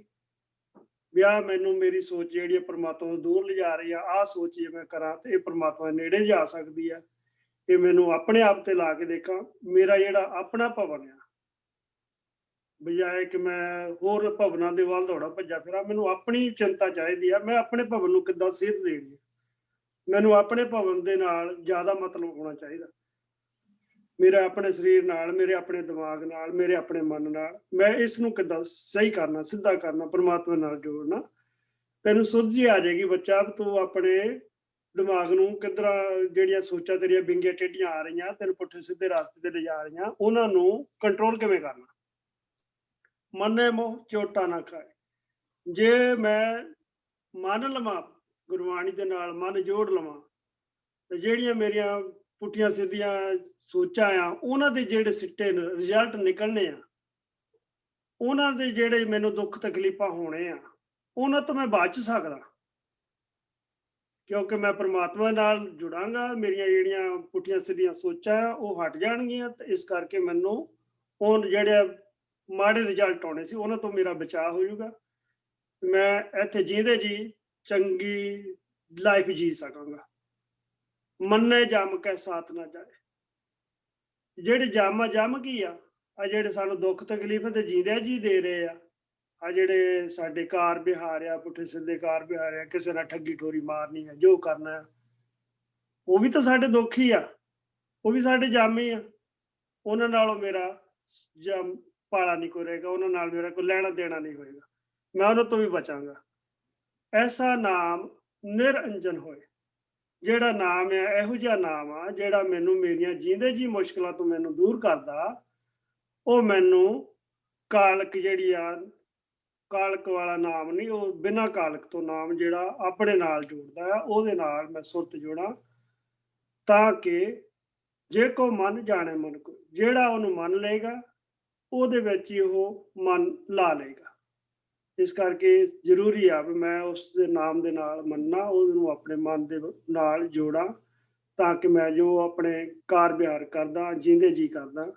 ਵੀ ਆਹ ਮੈਨੂੰ ਮੇਰੀ ਸੋਚ ਜਿਹੜੀ ਹੈ ਪ੍ਰਮਾਤਮਾ ਤੋਂ ਦੂਰ ਲਿਜਾ ਰਹੀ ਆ, ਆਹ ਸੋਚ ਜੇ ਮੈਂ ਕਰਾਂ ਤੇ ਇਹ ਪ੍ਰਮਾਤਮਾ ਦੇ ਨੇੜੇ ਜਾ ਸਕਦੀ ਆ। ਇਹ ਮੈਨੂੰ ਆਪਣੇ ਆਪ ਤੇ ਲਾ ਕੇ ਦੇਖਾਂ, ਮੇਰਾ ਜਿਹੜਾ ਆਪਣਾ ਭਵਨ ਆ, ਬਜਾਏ ਕਿ ਮੈਂ ਹੋਰ ਭਵਨਾਂ ਦੇ ਵੱਲ ਦੌੜਾ ਭੱਜਾ ਫਿਰਾਂ, ਮੈਨੂੰ ਆਪਣੀ ਚਿੰਤਾ ਚਾਹੀਦੀ ਆ। ਮੈਂ ਆਪਣੇ ਭਵਨ ਨੂੰ ਕਿੱਦਾਂ ਸੇਧ ਦੇਣੀ ਆ, ਮੈਨੂੰ ਆਪਣੇ ਭਵਨ ਦੇ ਨਾਲ ਜ਼ਿਆਦਾ ਮਤਲਬ ਹੋਣਾ ਚਾਹੀਦਾ। ਮੇਰੇ ਆਪਣੇ ਸਰੀਰ ਨਾਲ, ਮੇਰੇ ਆਪਣੇ ਦਿਮਾਗ ਨਾਲ, ਮੇਰੇ ਆਪਣੇ ਮਨ ਨਾਲ ਮੈਂ ਇਸ ਨੂੰ ਕਿੱਦਾਂ ਸਹੀ ਕਰਨਾ, ਸਿੱਧਾ ਕਰਨਾ, ਪ੍ਰਮਾਤਮਾ ਨਾਲ ਜੋੜਨਾ। ਤੈਨੂੰ ਸੁੱਝ ਹੀ ਆ ਜਾਏਗੀ ਬੱਚਾ, ਤੂੰ ਆਪਣੇ ਦਿਮਾਗ ਨੂੰ ਕਿੱਧਰਾਂ ਜਿਹੜੀਆਂ ਸੋਚਾਂ ਤੇਰੀਆਂ ਵਿੰਗੀਆਂ ਟੇਢੀਆਂ ਆ ਰਹੀਆਂ, ਤੈਨੂੰ ਪੁੱਠੇ ਸਿੱਧੇ ਰਸਤੇ ਤੇ ਲਿਜਾ ਰਹੀਆਂ, ਉਹਨਾਂ ਨੂੰ ਕੰਟਰੋਲ ਕਿਵੇਂ ਕਰਨਾ। ਮੰਨੇ ਮੋਹ ਚੋਟਾ ਨਾ ਖਾਏ। ਜੇ ਮੈਂ ਮੰਨ ਲਵਾਂ ਗੁਰਬਾਣੀ ਦੇ ਨਾਲ, ਮਨ ਜੋੜ ਲਵਾਂ, ਤੇ ਜਿਹੜੀਆਂ ਮੇਰੀਆਂ ਪੁੱਠੀਆਂ ਸਿੱਧੀਆਂ ਸੋਚਾਂ ਆ, ਉਹਨਾਂ ਦੇ ਜਿਹੜੇ ਸਿੱਟੇ ਰਿਜ਼ਲਟ ਨਿਕਲਣੇ ਆ, ਉਹਨਾਂ ਦੇ ਜਿਹੜੇ ਮੈਨੂੰ ਦੁੱਖ ਤਕਲੀਫਾਂ ਹੋਣੇ ਆ, ਉਹਨਾਂ ਤੋਂ ਮੈਂ ਬਚ ਸਕਦਾ, ਕਿਉਂਕਿ ਮੈਂ ਪ੍ਰਮਾਤਮਾ ਨਾਲ ਜੁੜਾਂਗਾ। ਮੇਰੀਆਂ ਜਿਹੜੀਆਂ ਪੁੱਠੀਆਂ ਸਿੱਧੀਆਂ ਸੋਚਾਂ ਆ ਉਹ ਹਟ ਜਾਣਗੀਆਂ, ਤੇ ਇਸ ਕਰਕੇ ਮੈਨੂੰ ਉਹ ਜਿਹੜੇ ਮਾੜੇ ਰਿਜ਼ਲਟ ਆਉਣੇ ਸੀ ਉਹਨਾਂ ਤੋਂ ਮੇਰਾ ਬਚਾਅ ਹੋ ਜਾਊਗਾ। ਮੈਂ ਇੱਥੇ ਜੀਂਦੇ ਜੀ ਚੰਗੀ ਲਾਈਫ ਜੀ ਸਕਾਂਗਾ। ਮੰਨੇ ਜੰਮ ਕੇ ਸਾਥ ਨਾ ਜਾਏ। ਜਿਹੜੇ ਜੰਮ ਕੀ ਆ ਜਿਹੜੇ ਸਾਨੂੰ ਦੁੱਖ ਤਕਲੀਫ ਤੇ ਜੀਂਦੇ ਜੀ ਦੇ ਰਹੇ ਆ ਜਿਹੜੇ ਸਾਡੇ ਕਾਰ ਵਿਹਾਰ ਆ, ਪੁੱਠੇ ਸਿੱਧੇ ਕਾਰ ਵਿਹਾਰ ਆ, ਕਿਸੇ ਨਾਲ ਠੱਗੀ ਠੋਰੀ ਮਾਰਨੀ ਆ, ਜੋ ਕਰਨਾ, ਉਹ ਵੀ ਤਾਂ ਸਾਡੇ ਦੁੱਖ ਹੀ ਆ, ਉਹ ਵੀ ਸਾਡੇ ਜੰਮ ਹੀ ਆ। ਉਹਨਾਂ ਨਾਲੋਂ ਮੇਰਾ ਜੰਮ ਪਾਲਾ ਨਹੀਂ ਕੋਈ ਰਹੇਗਾ, ਉਹਨਾਂ ਨਾਲ ਮੇਰਾ ਕੋਈ ਲੈਣਾ ਦੇਣਾ ਨਹੀਂ ਹੋਏਗਾ, ਮੈਂ ਉਹਨਾਂ ਤੋਂ ਵੀ ਬਚਾਂਗਾ। ਐਸਾ ਨਾਮ ਨਿਰੰਜਨ ਹੋਏ। ਜਿਹੜਾ ਨਾਮ ਹੈ, ਇਹੋ ਜਿਹਾ ਨਾਮ ਆ ਜਿਹੜਾ ਮੈਨੂੰ ਮੇਰੀਆਂ ਜੀਂਦੇ ਜੀ ਮੁਸ਼ਕਲਾਂ ਤੋਂ ਮੈਨੂੰ ਦੂਰ ਕਰਦਾ। ਉਹ ਮੈਨੂੰ ਕਾਲਕ ਜਿਹੜੀ ਆ, ਕਾਲਕ ਵਾਲਾ ਨਾਮ ਨਹੀਂ, ਉਹ ਬਿਨਾਂ ਕਾਲਕ ਤੋਂ ਨਾਮ ਜਿਹੜਾ ਆਪਣੇ ਨਾਲ ਜੋੜਦਾ ਆ, ਉਹਦੇ ਨਾਲ ਮੈਂ ਸੁਰਤ ਜੋੜਾਂ, ਤਾਂ ਕਿ ਜੇ ਕੋ ਮਨ ਜਾਣੇ ਮਨ ਕੋ, ਜਿਹੜਾ ਉਹਨੂੰ ਮੰਨ ਲਏਗਾ ਉਹਦੇ ਵਿੱਚ ਹੀ ਉਹ ਮਨ ਲਾ ਲਏਗਾ। ਇਸ ਕਰਕੇ ਜ਼ਰੂਰੀ ਆ ਵੀ ਮੈਂ ਉਸ ਦੇ ਨਾਮ ਦੇ ਨਾਲ ਮੰਨਾਂ, ਉਹਨੂੰ ਆਪਣੇ ਮਨ ਦੇ ਨਾਲ ਜੋੜਾਂ, ਤਾਂ ਕਿ ਮੈਂ ਜੋ ਆਪਣੇ ਕਾਰ ਵਿਹਾਰ ਕਰਦਾ, ਜੀਂਦੇ ਜੀ ਕਰਦਾ,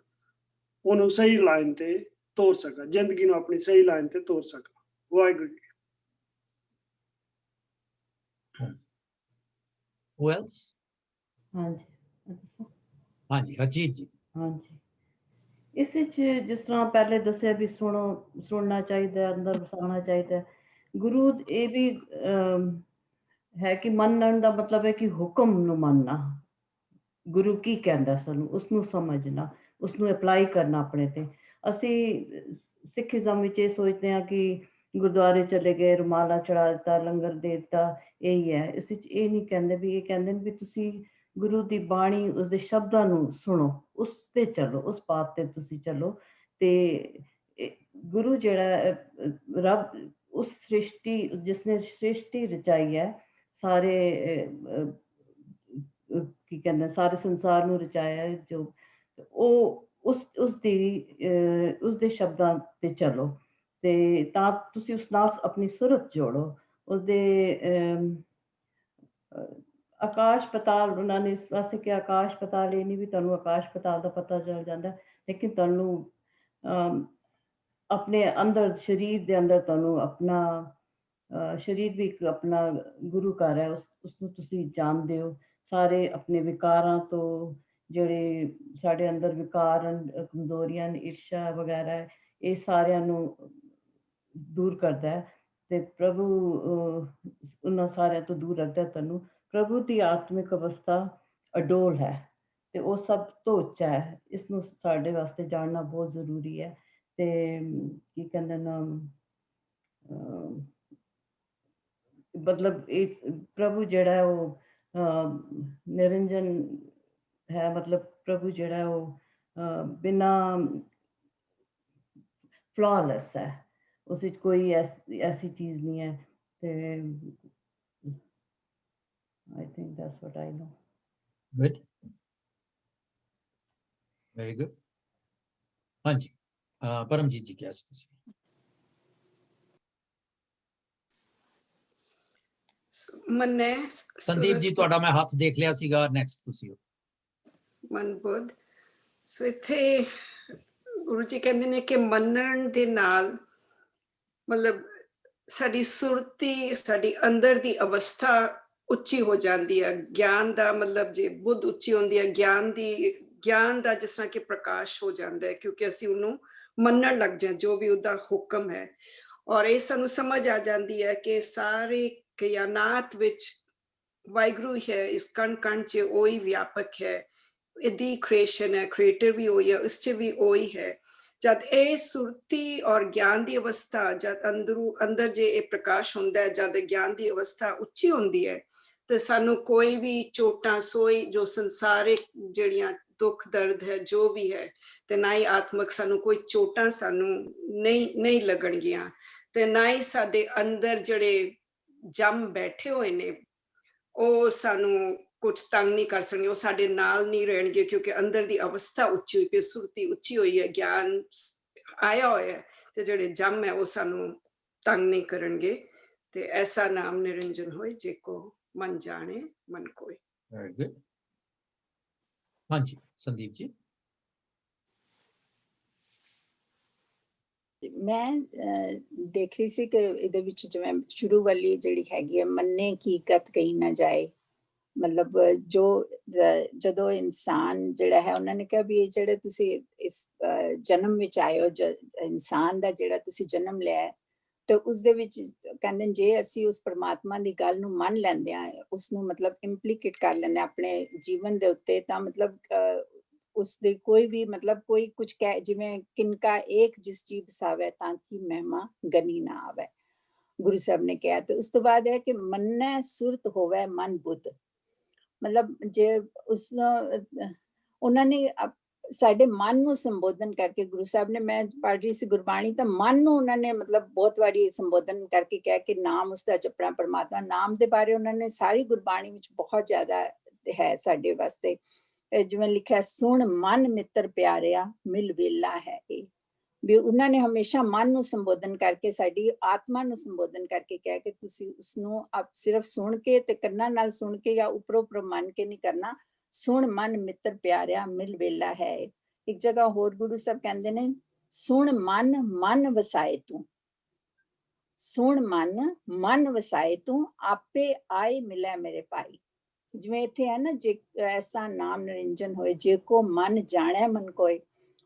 ਉਹਨੂੰ ਸਹੀ ਲਾਈਨ ਤੇ ਤੋਰ ਸਕਾਂ, ਜ਼ਿੰਦਗੀ ਨੂੰ ਆਪਣੀ ਸਹੀ ਲਾਈਨ ਤੇ ਤੋਰ ਸਕਾਂ। ਵਾਹਿਗੁਰੂ ਜੀ। Who else? ਹਾਂਜੀ ਹਰਜੀਤ ਜੀ। ਹਾਂਜੀ, ਇਸ ਵਿੱਚ ਜਿਸ ਤਰ੍ਹਾਂ ਪਹਿਲੇ ਦੱਸਿਆ ਵੀ ਸੁਣਨਾ ਚਾਹੀਦਾ, ਅੰਦਰ ਵਸਾਉਣਾ ਚਾਹੀਦਾ। ਗੁਰੂ ਇਹ ਵੀ ਹੈ ਕਿ ਮੰਨਣ ਦਾ ਮਤਲਬ ਹੈ ਕਿ ਹੁਕਮ ਨੂੰ ਮੰਨਣਾ, ਗੁਰੂ ਕੀ ਕਹਿੰਦਾ ਸਾਨੂੰ ਉਸ ਨੂੰ ਸਮਝਣਾ, ਉਸ ਨੂੰ ਅਪਲਾਈ ਕਰਨਾ ਆਪਣੇ ਤੇ। ਅਸੀਂ ਸਿੱਖੀਜ਼ਮ ਵਿੱਚ ਇਹ ਸੋਚਦੇ ਹਾਂ ਕਿ ਗੁਰਦੁਆਰੇ ਚਲੇ ਗਏ, ਰੁਮਾਲਾ ਚੜਾ ਦਿੱਤਾ, ਲੰਗਰ ਦੇ ਦਿੱਤਾ, ਇਹੀ ਹੈ। ਇਸ ਵਿੱਚ ਇਹ ਨਹੀਂ ਕਹਿੰਦੇ ਵੀ, ਇਹ ਕਹਿੰਦੇ ਨੇ ਵੀ ਤੁਸੀਂ ਗੁਰੂ ਦੀ ਬਾਣੀ, ਉਸਦੇ ਸ਼ਬਦਾਂ ਨੂੰ ਸੁਣੋ, ਉਸ ਤੇ ਚੱਲੋ, ਉਸ ਪਾਥ ਤੇ ਤੁਸੀਂ ਚੱਲੋ। ਤੇ ਗੁਰੂ ਜਿਹੜਾ ਰੱਬ, ਉਸ ਸ੍ਰਿਸ਼ਟੀ, ਜਿਸਨੇ ਸ੍ਰਿਸ਼ਟੀ ਰਚਾਈ ਹੈ, ਸਾਰੇ ਕੀ ਕਹਿੰਦੇ ਸਾਰੇ ਸੰਸਾਰ ਨੂੰ ਰਚਾਇਆ, ਜੋ ਉਹ ਉਸਦੇ ਸ਼ਬਦਾਂ ਤੇ ਚੱਲੋ, ਤੇ ਤਾਂ ਤੁਸੀਂ ਉਸ ਨਾਲ ਆਪਣੀ ਸੁਰਤ ਜੋੜੋ। ਉਸਦੇ ਆਕਾਸ਼ ਪਤਾਲ, ਉਹਨਾਂ ਨੇ ਇਸ ਵਾਸਤੇ ਕਿ ਆਕਾਸ਼ ਪਤਾਲ, ਇਹ ਨਹੀਂ ਵੀ ਤੁਹਾਨੂੰ ਆਕਾਸ਼ ਪਤਾਲ ਦਾ ਪਤਾ ਚੱਲ ਜਾਂਦਾ, ਲੇਕਿਨ ਤੁਹਾਨੂੰ ਆਪਣੇ ਅੰਦਰ, ਸਰੀਰ ਦੇ ਅੰਦਰ, ਤੁਹਾਨੂੰ ਆਪਣਾ ਸਰੀਰ ਵੀ ਇੱਕ ਆਪਣਾ ਗੁਰੂ ਘਰ ਹੈ, ਉਸਨੂੰ ਤੁਸੀਂ ਜਾਣਦੇ ਹੋ। ਸਾਰੇ ਆਪਣੇ ਵਿਕਾਰਾਂ ਤੋਂ, ਜਿਹੜੇ ਸਾਡੇ ਅੰਦਰ ਵਿਕਾਰ, ਕਮਜ਼ੋਰੀਆਂ, ਈਰਸ਼ਾ ਵਗੈਰਾ, ਇਹ ਸਾਰਿਆਂ ਨੂੰ ਦੂਰ ਕਰਦਾ ਹੈ, ਤੇ ਪ੍ਰਭੂ ਉਹਨਾਂ ਸਾਰਿਆਂ ਤੋਂ ਦੂਰ ਰੱਖਦਾ ਤੁਹਾਨੂੰ। ਪ੍ਰਭੂ ਦੀ ਆਤਮਿਕ ਅਵਸਥਾ ਅਡੋਲ ਹੈ, ਤੇ ਉਹ ਸਭ ਤੋਂ ਉੱਚਾ ਹੈ। ਇਸ ਨੂੰ ਸਾਡੇ ਵਾਸਤੇ ਜਾਣਨਾ ਬਹੁਤ ਜ਼ਰੂਰੀ ਹੈ। ਤੇ ਕੀ ਕਹਿੰਦੇ ਨਾ, ਮਤਲਬ ਇਹ ਪ੍ਰਭੂ ਜਿਹੜਾ ਉਹ ਨਿਰੰਜਨ ਹੈ, ਮਤਲਬ ਪ੍ਰਭੂ ਜਿਹੜਾ ਉਹ ਬਿਨਾਂ ਫਲॉलेस ਹੈ, ਉਸ ਵਿੱਚ ਕੋਈ ਐਸੀ ਚੀਜ਼ ਨਹੀਂ ਹੈ। ਤੇ I think that's what I know. Good. Very good. ਹਾਂਜੀ, ਪਰਮਜੀਤ ਜੀ ਕਿਹਾ ਸੀ ਤੁਸੀਂ। ਮੰਨੇ ਸੰਦੀਪ ਜੀ, ਤੁਹਾਡਾ ਮੈਂ ਹੱਥ ਦੇਖ ਲਿਆ ਸੀਗਾ, ਨੈਕਸਟ ਤੁਸੀਂ। ਮਨਬੁੱਧ। ਸੋ ਇੱਥੇ ਗੁਰੂ ਜੀ ਕਹਿੰਦੇ ਨੇ ਕਿ ਮੰਨਣ ਦੇ ਨਾਲ, ਮਤਲਬ ਸਾਡੀ ਸੁਰਤੀ, ਸਾਡੀ ਅੰਦਰ ਦੀ ਅਵਸਥਾ ਉੱਚੀ ਹੋ ਜਾਂਦੀ ਹੈ। ਗਿਆਨ ਦਾ ਮਤਲਬ ਜੇ ਬੁੱਧ ਉੱਚੀ ਹੁੰਦੀ ਹੈ, ਗਿਆਨ ਦਾ ਜਿਸ ਤਰ੍ਹਾਂ ਕਿ ਪ੍ਰਕਾਸ਼ ਹੋ ਜਾਂਦਾ ਹੈ, ਕਿਉਂਕਿ ਅਸੀਂ ਉਹਨੂੰ ਮੰਨਣ ਲੱਗ ਜਾਂ ਜੋ ਵੀ ਉਹਦਾ ਹੁਕਮ ਹੈ। ਔਰ ਇਹ ਸਾਨੂੰ ਸਮਝ ਆ ਜਾਂਦੀ ਹੈ ਕਿ ਸਾਰੇ ਕਾਇਨਾਤ ਵਿੱਚ ਵਾਹਿਗੁਰੂ ਹੈ, ਇਸ ਕਣ ਕਣ 'ਚ ਉਹੀ ਵਿਆਪਕ ਹੈ, ਇਹਦੀ ਕ੍ਰੀਏਸ਼ਨ ਹੈ, ਕ੍ਰੀਏਟਰ ਵੀ ਉਹੀ ਹੈ, ਉਸ 'ਚ ਵੀ ਉਹੀ ਹੈ। ਜਦ ਇਹ ਸੁਰਤੀ ਔਰ ਗਿਆਨ ਦੀ ਅਵਸਥਾ, ਜਦ ਅੰਦਰ ਜੇ ਇਹ ਪ੍ਰਕਾਸ਼ ਹੁੰਦਾ ਹੈ, ਜਦ ਗਿਆਨ ਦੀ ਅਵਸਥਾ ਉੱਚੀ ਹੁੰਦੀ ਹੈ, ਤੇ ਸਾਨੂੰ ਕੋਈ ਵੀ ਚੋਟਾਂ ਸੋਈ ਜੋ ਸੰਸਾਰਿਕ ਜਿਹੜੀਆਂ ਦੁੱਖ ਦਰਦ ਹੈ ਜੋ ਵੀ ਹੈ, ਤੇ ਨਾ ਹੀ ਆਤਮਕ ਸਾਨੂੰ ਕੋਈ ਚੋਟਾਂ ਸਾਨੂੰ ਨਹੀਂ ਲੱਗਣਗੀਆਂ, ਤੇ ਨਾ ਹੀ ਸਾਡੇ ਅੰਦਰ ਜਿਹੜੇ ਜੰਮ ਬੈਠੇ ਹੋਏ ਨੇ ਉਹ ਸਾਨੂੰ ਕੁਝ ਤੰਗ ਨਹੀਂ ਕਰ ਸਕਣਗੇ, ਉਹ ਸਾਡੇ ਨਾਲ ਨਹੀਂ ਰਹਿਣਗੇ, ਕਿਉਂਕਿ ਅੰਦਰ ਦੀ ਅਵਸਥਾ ਉੱਚੀ ਹੋਈ ਪਈ, ਸੁਰਤੀ ਉੱਚੀ ਹੋਈ ਹੈ, ਗਿਆਨ ਆਇਆ ਹੋਇਆ, ਤੇ ਜਿਹੜੇ ਜੰਮ ਹੈ ਉਹ ਸਾਨੂੰ ਤੰਗ ਨਹੀਂ ਕਰਨਗੇ। ਤੇ ਐਸਾ ਨਾਮ ਨਿਰੰਜਨ ਹੋਏ ਜੇ ਕੋ ਮਨ ਜਾਣੇ ਮਨ ਕੋਈ। Very good. ਹਾਂਜੀ ਸੰਦੀਪ ਜੀ। ਮੈਂ ਦੇਖ ਰਹੀ ਸੀ ਕਿ ਇਹਦੇ ਵਿੱਚ ਜਿਵੇਂ ਸ਼ੁਰੂ ਵਾਲੀ ਜਿਹੜੀ ਹੈਗੀ ਹੈ, ਮੰਨੇ ਕੀ ਕਤ ਕਹੀ ਨਾ ਜਾਏ, ਮਤਲਬ ਜੋ ਜਦੋਂ ਇਨਸਾਨ ਜਿਹੜਾ ਹੈ, ਉਹਨਾਂ ਨੇ ਕਿਹਾ ਵੀ ਇਹ ਜਿਹੜੇ ਤੁਸੀਂ ਇਸ ਜਨਮ ਵਿੱਚ ਆਏ ਹੋ, ਇਨਸਾਨ ਦਾ ਜਿਹੜਾ ਤੁਸੀਂ ਜਨਮ ਲਿਆ, ਤੇ ਉਸਦੇ ਵਿੱਚ ਕਹਿੰਦੇ ਜੇ ਅਸੀਂ ਉਸ ਪਰਮਾਤਮਾ ਦੀ ਗੱਲ ਨੂੰ ਮੰਨ ਲੈਂਦੇ ਹਾਂ, ਉਸਨੂੰ ਮਤਲਬ ਇੰਪਲੀਕੇਟ ਕਰ ਲੈਂਦੇ ਆਪਣੇ ਜੀਵਨ ਦੇ ਉੱਤੇ, ਤਾਂ ਮਤਲਬ ਉਸਦੇ ਕੋਈ ਵੀ ਮਤਲਬ ਕੋਈ ਕੁਝ ਕਹਿ, ਜਿਵੇਂ ਕਿਨਕਾ ਏਕ ਜਿਸ ਜੀ ਬਸਾਵੇ ਤਾਂ ਕਿ ਮਹਿਮਾ ਗਨੀ ਨਾ ਆਵੇ, ਗੁਰੂ ਸਾਹਿਬ ਨੇ ਕਿਹਾ। ਤੇ ਉਸ ਤੋਂ ਬਾਅਦ ਹੈ ਕਿ ਮੰਨੈ ਸੁਰਤ ਹੋਵੇ ਮਨ ਬੁੱਧ, ਮਤਲਬ ਜੇ ਉਸ ਉਹਨਾਂ ਨੇ ਸਾਡੇ ਮਨ ਨੂੰ ਸੰਬੋਧਨ ਕਰਕੇ, ਗੁਰੂ ਸਾਹਿਬ ਨੇ, ਮੈਂ ਪੜ੍ਹ ਰਹੀ ਸੀ ਗੁਰਬਾਣੀ, ਤਾਂ ਮਨ ਨੂੰ ਉਹਨਾਂ ਨੇ ਮਤਲਬ ਬਹੁਤ ਵਾਰੀ ਸੰਬੋਧਨ ਕਰਕੇ ਕਿਹਾ ਕਿ ਨਾਮ ਉਸਦਾ ਜਪਣਾ, ਪਰਮਾਤਮਾ ਨਾਮ ਦੇ ਬਾਰੇ ਉਹਨਾਂ ਨੇ ਸਾਰੀ ਗੁਰਬਾਣੀ ਵਿੱਚ ਬਹੁਤ ਜ਼ਿਆਦਾ ਹੈ ਸਾਡੇ ਵਾਸਤੇ। ਜਿਵੇਂ ਲਿਖਿਆ, ਸੁਣ ਮਨ ਮਿੱਤਰ ਪਿਆਰਿਆ ਮਿਲ ਵੇਲਾ ਹੈ ਇਹ, ਵੀ ਉਹਨਾਂ ਨੇ ਹਮੇਸ਼ਾ ਮਨ ਨੂੰ ਸੰਬੋਧਨ ਕਰਕੇ, ਸਾਡੀ ਆਤਮਾ ਨੂੰ ਸੰਬੋਧਨ ਕਰਕੇ ਕਿਹਾ ਕਿ ਤੁਸੀਂ ਉਸਨੂੰ ਸਿਰਫ ਸੁਣ ਕੇ ਤੇ ਕੰਨਾਂ ਨਾਲ ਸੁਣ ਕੇ ਜਾਂ ਉੱਪਰੋਂ ਮੰਨ ਕੇ ਨਹੀਂ ਕਰਨਾ, ਸੁਣ ਮਨ ਮਿੱਤਰ ਪਿਆਰਿਆ ਮਿਲ ਵੇਲਾ ਹੈ। ਇੱਕ ਜਗ੍ਹਾ ਹੋਰ ਗੁਰੂ ਸਾਹਿਬ ਕਹਿੰਦੇ ਨੇ, ਸੁਣ ਮਨ ਵਸਾਏ ਤੂੰ, ਸੁਣ ਮਨ ਵਸਾਏ ਤੂੰ, ਆਪੇ ਆਏ ਮਿਲੇ ਮੇਰੇ ਭਾਈ। ਜਿਵੇਂ ਇੱਥੇ ਹੈ ਨਾ, ਜੇ ਐਸਾ ਨਾਮ ਨਿਰੰਜਨ ਹੋਏ ਜੇ ਕੋ ਮਨ ਜਾਣੈ ਮਨ ਕੋਏ,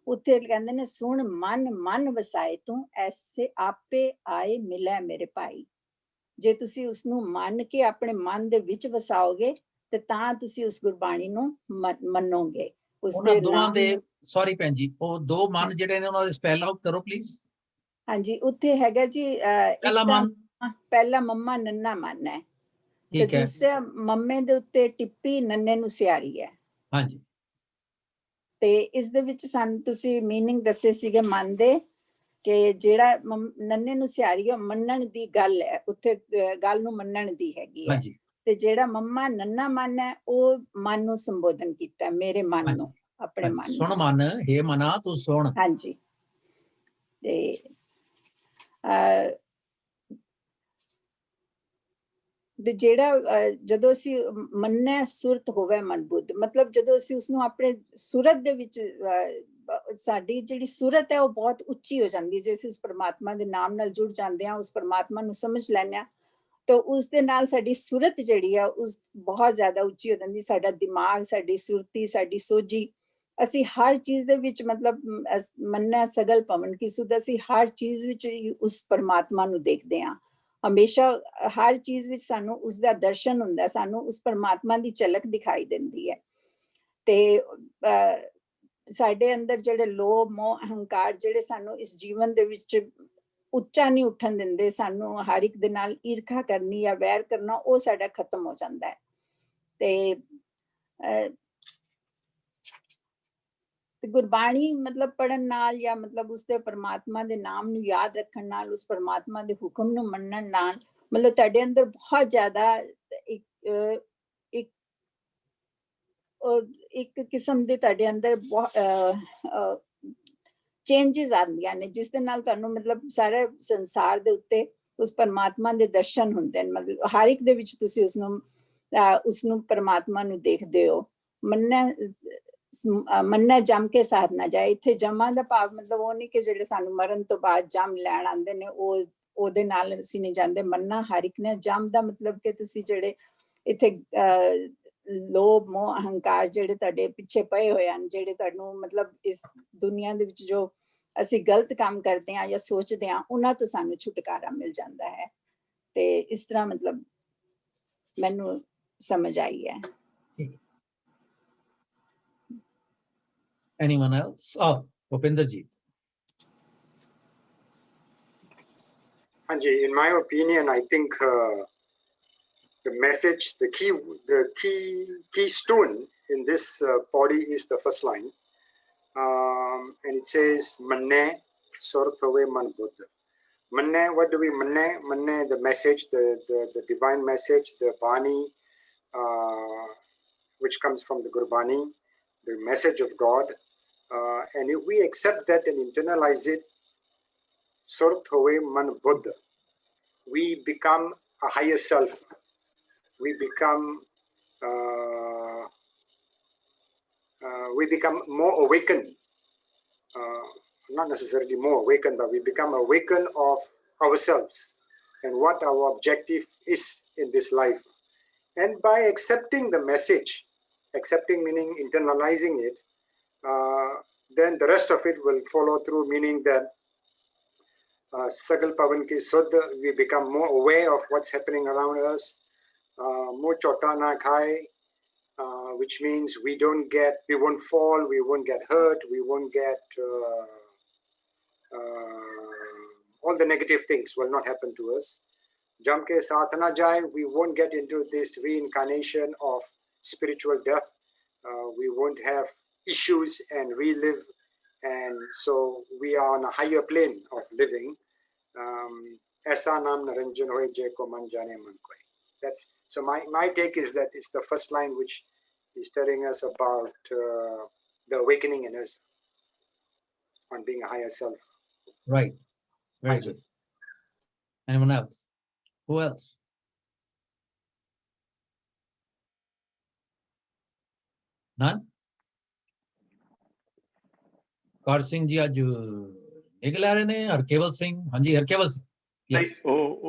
ਉੱਥੇ ਕਹਿੰਦੇ ਨੇ ਸੁਣ ਮਨ ਵਸਾਏ ਤੂੰ, ਐਸੇ ਆਪੇ ਆਏ ਮਿਲੇ ਮੇਰੇ ਭਾਈ। ਜੇ ਤੁਸੀਂ ਉਸਨੂੰ ਮੰਨ ਕੇ ਆਪਣੇ ਮਨ ਦੇ ਵਿੱਚ ਵਸਾਓਗੇ ਤੇ ਤਾਂ ਤੁਸੀਂ ਉਸ ਗੁਰਬਾਣੀ ਨੂੰ ਮੰਨੋਗੇ। ਉਹਨਾਂ ਦੋਵਾਂ ਦੇ, ਸੌਰੀ ਭੈਣ ਜੀ, ਉਹ ਦੋ ਮਨ ਜਿਹੜੇ ਨੇ ਉਹਨਾਂ ਦੇ ਸਪੈਲ ਆਊਟ ਕਰੋ ਪਲੀਜ਼। ਹਾਂਜੀ, ਉੱਥੇ ਹੈਗਾ ਜੀ, ਪਹਿਲਾ ਮੰਮਾ ਨੰਨਾ ਮਨ ਹੈ, ਤੇ ਦੂਸਰਾ ਮੰਮੇ ਦੇ ਉੱਤੇ ਟਿੱਪੀ, ਨੰਨੇ ਨੂੰ ਸਿਆਰੀ ਹੈ। ਹਾਂਜੀ, ਤੇ ਇਸ ਦੇ ਵਿੱਚ ਸਾਨੂੰ ਤੁਸੀਂ ਮੀਨਿੰਗ ਦੱਸੇ ਸੀਗੇ ਮਨ ਦੇ, ਕਿ ਜਿਹੜਾ ਨੰਨੇ ਨੂੰ ਸਿਆਰੀ ਹੈ, ਮੰਨਣ ਦੀ ਗੱਲ ਹੈ, ਉੱਥੇ ਗੱਲ ਨੂੰ ਮੰਨਣ ਦੀ ਹੈਗੀ ਹੈ। ਤੇ ਜਿਹੜਾ ਮੰਮਾ ਨੰਨਾ ਮਨ ਹੈ, ਉਹ ਮਨ ਨੂੰ ਸੰਬੋਧਨ ਕੀਤਾ, ਮੇਰੇ ਮਨ ਨੂੰ, ਆਪਣੇ ਮਨ ਨੂੰ। ਸੁਣ ਮਨ, ਹੇ ਮਨਾ ਤੂੰ ਸੁਣ। ਹਾਂਜੀ, ਤੇ ਜਿਹੜਾ ਜਦੋਂ ਅਸੀਂ ਮੰਨੈ ਸੁਰਤ ਹੋਵੇ ਮਨ ਬੁੱਧ, ਮਤਲਬ ਜਦੋਂ ਅਸੀਂ ਉਸਨੂੰ ਆਪਣੇ ਸੁਰਤ ਦੇ ਵਿੱਚ, ਸਾਡੀ ਜਿਹੜੀ ਸੁਰਤ ਹੈ ਉਹ ਬਹੁਤ ਉੱਚੀ ਹੋ ਜਾਂਦੀ ਹੈ। ਜੇ ਅਸੀਂ ਉਸ ਪਰਮਾਤਮਾ ਦੇ ਨਾਮ ਨਾਲ ਜੁੜ ਜਾਂਦੇ ਹਾਂ, ਉਸ ਪਰਮਾਤਮਾ ਨੂੰ ਸਮਝ ਲੈਂਦੇ ਹਾਂ, ਤਾਂ ਉਸ ਦੇ ਨਾਲ ਸਾਡੀ ਸੁਰਤ ਜਿਹੜੀ ਆ ਉਸ ਬਹੁਤ ਜ਼ਿਆਦਾ ਉੱਚੀ ਹੋ ਜਾਂਦੀ। ਸਾਡਾ ਦਿਮਾਗ, ਸਾਡੀ ਸੁਰਤੀ, ਸਾਡੀ ਸੋਝੀ, ਅਸੀਂ ਹਰ ਚੀਜ਼ ਦੇ ਵਿੱਚ, ਮਤਲਬ ਮੰਨੈ ਸਗਲ ਭਵਨ ਕੀ ਸੁਧ, ਅਸੀਂ ਹਰ ਚੀਜ਼ ਵਿੱਚ ਉਸ ਪਰਮਾਤਮਾ ਨੂੰ ਦੇਖਦੇ ਹਾਂ। ਹਮੇਸ਼ਾ ਹਰ ਚੀਜ਼ ਵਿੱਚ ਸਾਨੂੰ ਉਸਦਾ ਦਰਸ਼ਨ ਹੁੰਦਾ, ਸਾਨੂੰ ਉਸ ਪਰਮਾਤਮਾ ਦੀ ਝਲਕ ਦਿਖਾਈ ਦਿੰਦੀ ਹੈ। ਤੇ ਸਾਡੇ ਅੰਦਰ ਜਿਹੜੇ ਲੋਭ, ਮੋਹ, ਅਹੰਕਾਰ, ਜਿਹੜੇ ਸਾਨੂੰ ਇਸ ਜੀਵਨ ਦੇ ਵਿੱਚ ਉੱਚਾ ਨਹੀਂ ਉੱਠਣ ਦਿੰਦੇ, ਸਾਨੂੰ ਹਰ ਇੱਕ ਦੇ ਨਾਲ ਈਰਖਾ ਕਰਨੀ ਜਾਂ ਵੈਰ ਕਰਨਾ, ਉਹ ਸਾਡਾ ਖਤਮ ਹੋ ਜਾਂਦਾ ਹੈ। ਤੇ ਗੁਰਬਾਣੀ ਮਤਲਬ ਪੜਨ ਨਾਲ, ਜਾਂ ਮਤਲਬ ਉਸਦੇ ਪਰਮਾਤਮਾ ਦੇ ਨਾਮ ਨੂੰ ਯਾਦ ਰੱਖਣ ਨਾਲ, ਉਸ ਪਰਮਾਤਮਾ ਦੇ ਹੁਕਮ ਨੂੰ ਮੰਨਣ ਨਾਲ, ਮਤਲਬ ਤੁਹਾਡੇ ਅੰਦਰ ਬਹੁਤ ਜ਼ਿਆਦਾ ਇੱਕ ਕਿਸਮ ਦੇ ਤੁਹਾਡੇ ਅੰਦਰ ਚੇਂਜਸ ਆਉਂਦੀਆਂ ਨੇ, ਜਿਸ ਦੇ ਨਾਲ ਤੁਹਾਨੂੰ ਮਤਲਬ ਸਾਰੇ ਸੰਸਾਰ ਦੇ ਉੱਤੇ ਉਸ ਪਰਮਾਤਮਾ ਦੇ ਦਰਸ਼ਨ ਹੁੰਦੇ ਨੇ। ਮਤਲਬ ਹਰ ਇੱਕ ਦੇ ਵਿੱਚ ਤੁਸੀਂ ਉਸਨੂੰ ਪਰਮਾਤਮਾ ਨੂੰ ਦੇਖਦੇ ਹੋ। ਮੰਨੈ ਜੰਮ ਕੇ ਸਾਧ ਨਾ ਜਾਏ, ਇੱਥੇ ਜਮਾਂ ਦਾ ਭਾਵ ਮਤਲਬ ਉਹ ਨਹੀਂ ਕਿ ਜਿਹੜੇ ਸਾਨੂੰ ਮਰਨ ਤੋਂ ਬਾਅਦ ਜੰਮ ਲੈਣ ਆਉਂਦੇ ਨੇ, ਉਹ ਉਹਦੇ ਨਾਲ ਅਸੀਂ ਨਹੀਂ ਜਾਂਦੇ। ਮੰਨਣਾ ਹਰ ਇੱਕ ਨੇ, ਜੰਮ ਦਾ ਮਤਲਬ ਕਿ ਤੁਸੀਂ ਜਿਹੜੇ ਇੱਥੇ ਲੋਭ ਮੋਹ ਅਹੰਕਾਰ ਜਿਹੜੇ ਤੁਹਾਡੇ ਪਿੱਛੇ ਪਏ ਹੋਏ ਹਨ, ਜਿਹੜੇ ਤੁਹਾਨੂੰ ਮਤਲਬ ਇਸ ਦੁਨੀਆ ਦੇ ਵਿੱਚ ਜੋ ਅਸੀਂ ਗਲਤ ਕੰਮ ਕਰਦੇ ਹਾਂ ਜਾਂ ਸੋਚਦੇ ਹਾਂ, ਉਹਨਾਂ ਤੋਂ ਸਾਨੂੰ ਛੁਟਕਾਰਾ ਮਿਲ ਜਾਂਦਾ ਹੈ। ਤੇ ਇਸ ਤਰ੍ਹਾਂ ਮਤਲਬ ਮੈਨੂੰ ਸਮਝ ਆਈ ਹੈ। Anyone else? Oh, Bhupendrajit. Anji, in my opinion, I think the message, the keystone in this body is the first line, and it says "Manne sortove man buddha." Manne, what do we manne? Manne, the message, the divine message, the bani, which comes from the Gurbani, the message of God, and if we accept that and internalize it, sortove man buddha, we become a higher self. We become more awakened. Not necessarily more awakened, but we become awakened of ourselves and what our objective is in this life. And by accepting the message, accepting meaning internalizing it, then the rest of it will follow through, meaning that Sagal Pavan ki Suddha, we become more aware of what's happening around us. More chota na khai, which means we won't fall, we won't get hurt, we won't get all the negative things will not happen to us. Jam ke saath na jaye, we won't get into this reincarnation of spiritual death. We won't have issues and relive, and so we are on a higher plane of living. Aisa naam Naranjan hoye jai ko man jane man koi. That's so my take is that it's the first line which is telling us about the awakening in us on being a higher self. Right. Very good. Anyone else? Who else? None? Kar Singh ji ਅੱਜ ਨਿਕਲ ਆ ਰਹੇ ਨੇ। ਹਰਕੇਵਲ ਸਿੰਘ, ਹਾਂਜੀ ਹਰਕੇਵਲ Singh. Yes.